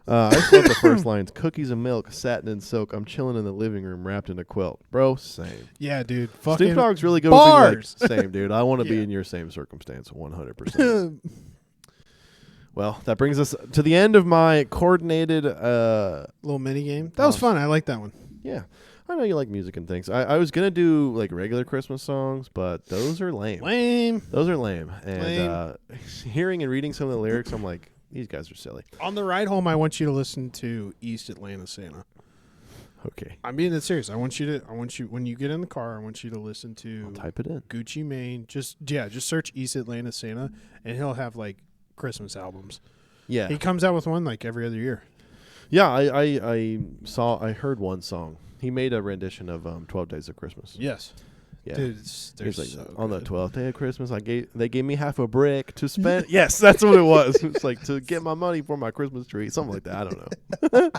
I just love the first lines. Cookies and milk, satin and silk. I'm chilling in the living room wrapped in a quilt. Bro, same. Yeah, dude. Fucking Snoop Dogg's really good bars. with being like, same, dude. I want to be Yeah. in your same circumstance 100%. Well, that brings us to the end of my coordinated little mini game. That was fun. I like that one. Yeah. I know you like music and things. I was going to do like regular Christmas songs, but those are lame. Lame. Those are lame. And hearing and reading some of the lyrics, I'm like, these guys are silly. On the ride home, I want you to listen to East Atlanta Santa. Okay. I'm being that serious. I want you when you get in the car, I want you to listen to I'll type it in. Gucci Mane. Just search East Atlanta Santa, and he'll have like Christmas albums. Yeah. He comes out with one like every other year. Yeah, I heard one song. He made a rendition of 12 Days of Christmas. Yes. Yeah. Dude, they're He's like, so on the good. 12th day of Christmas, they gave me half a brick to spend. Yes, that's what it was. It's like to get my money for my Christmas tree, something like that. I don't know.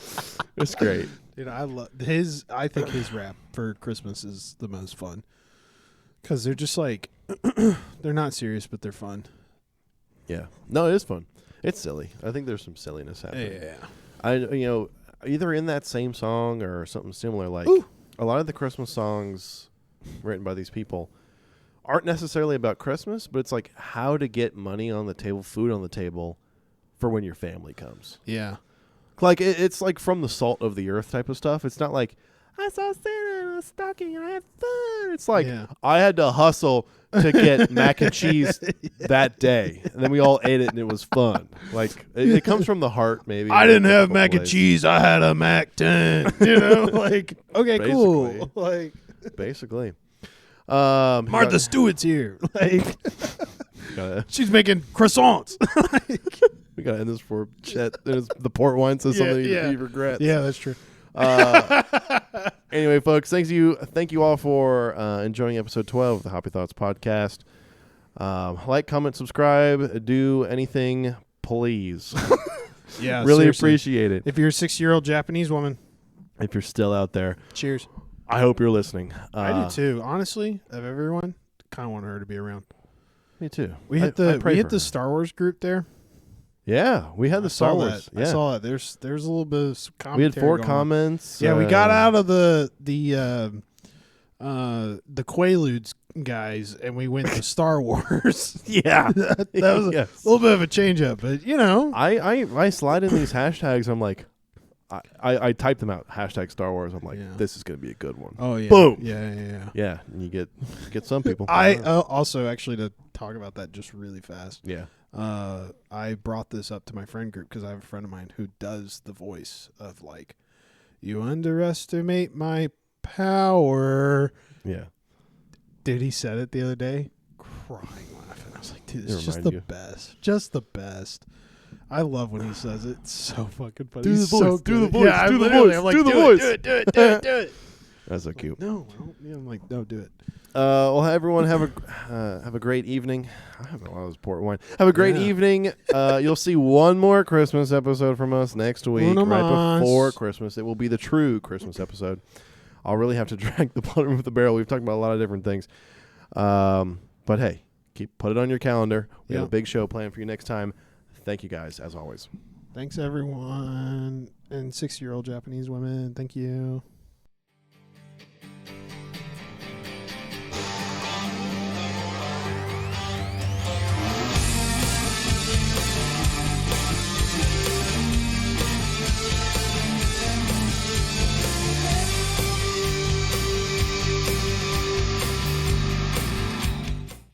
It's great. Dude, I love his. I think his rap for Christmas is the most fun because they're just like they're not serious, but they're fun. Yeah. No, it is fun. It's silly. I think there's some silliness happening. Yeah. Either in that same song or something similar. Like a lot of the Christmas songs written by these people aren't necessarily about Christmas, but it's like how to get money on the table, food on the table for when your family comes. Yeah. Like it's like from the salt of the earth type of stuff. It's not like I saw Santa in a stocking and I had fun. It's like I had to hustle to get mac and cheese that day, and then we all ate it and it was fun. Like it comes from the heart, maybe. I didn't have mac and cheese. I had a Mac 10. You know, like okay, cool. Like basically. Martha Stewart's here. Like she's making croissants. We gotta end this for Chet. The port wine says something he regrets. Yeah, that's true. Anyway, folks, thank you all for enjoying episode 12 of the Hoppy Thoughts podcast. Like, comment, subscribe, do anything, please. Yeah, really seriously. appreciate it. If you're a 60-year-old Japanese woman, If you're still out there, cheers. I hope you're listening. I do too. Honestly, of everyone, kind of want her to be around. Me too. We hit I pray for the her. Star Wars group there. Yeah, we had the Star Wars. That. Yeah. I saw it. There's a little bit of commentary. We had 4 going comments. on. Yeah, we got out of the Quaaludes guys, and we went to Star Wars. Yeah. that was a little bit of a change up, but I slide in these hashtags. I'm like, I type them out. Hashtag Star Wars. I'm like, this is going to be a good one. Oh yeah. Boom. Yeah. Yeah, and you get some people. I also actually, to talk about that just really fast. Yeah. I brought this up to my friend group because I have a friend of mine who does the voice of like, you underestimate my power. Yeah. Dude, he said it the other day, crying laughing. I was like, dude, it's just the best. Just the best. I love when he says it. It's so fucking funny. Do the He's voice. so Do the good. voice. Yeah, Do the literally, voice. I'm like, Do the do voice. Do it. That's so cute. No, I'm like, no, do it. Well, everyone have a great evening. I have a lot of this port wine. Have a great evening. You'll see one more Christmas episode from us next week, Uno right mas. before Christmas. It will be the true Christmas episode. I'll really have to drag the bottom of the barrel. We've talked about a lot of different things. But hey, put it on your calendar. We have a big show planned for you next time. Thank you guys, as always. Thanks, everyone. And 60-year-old Japanese women. Thank you.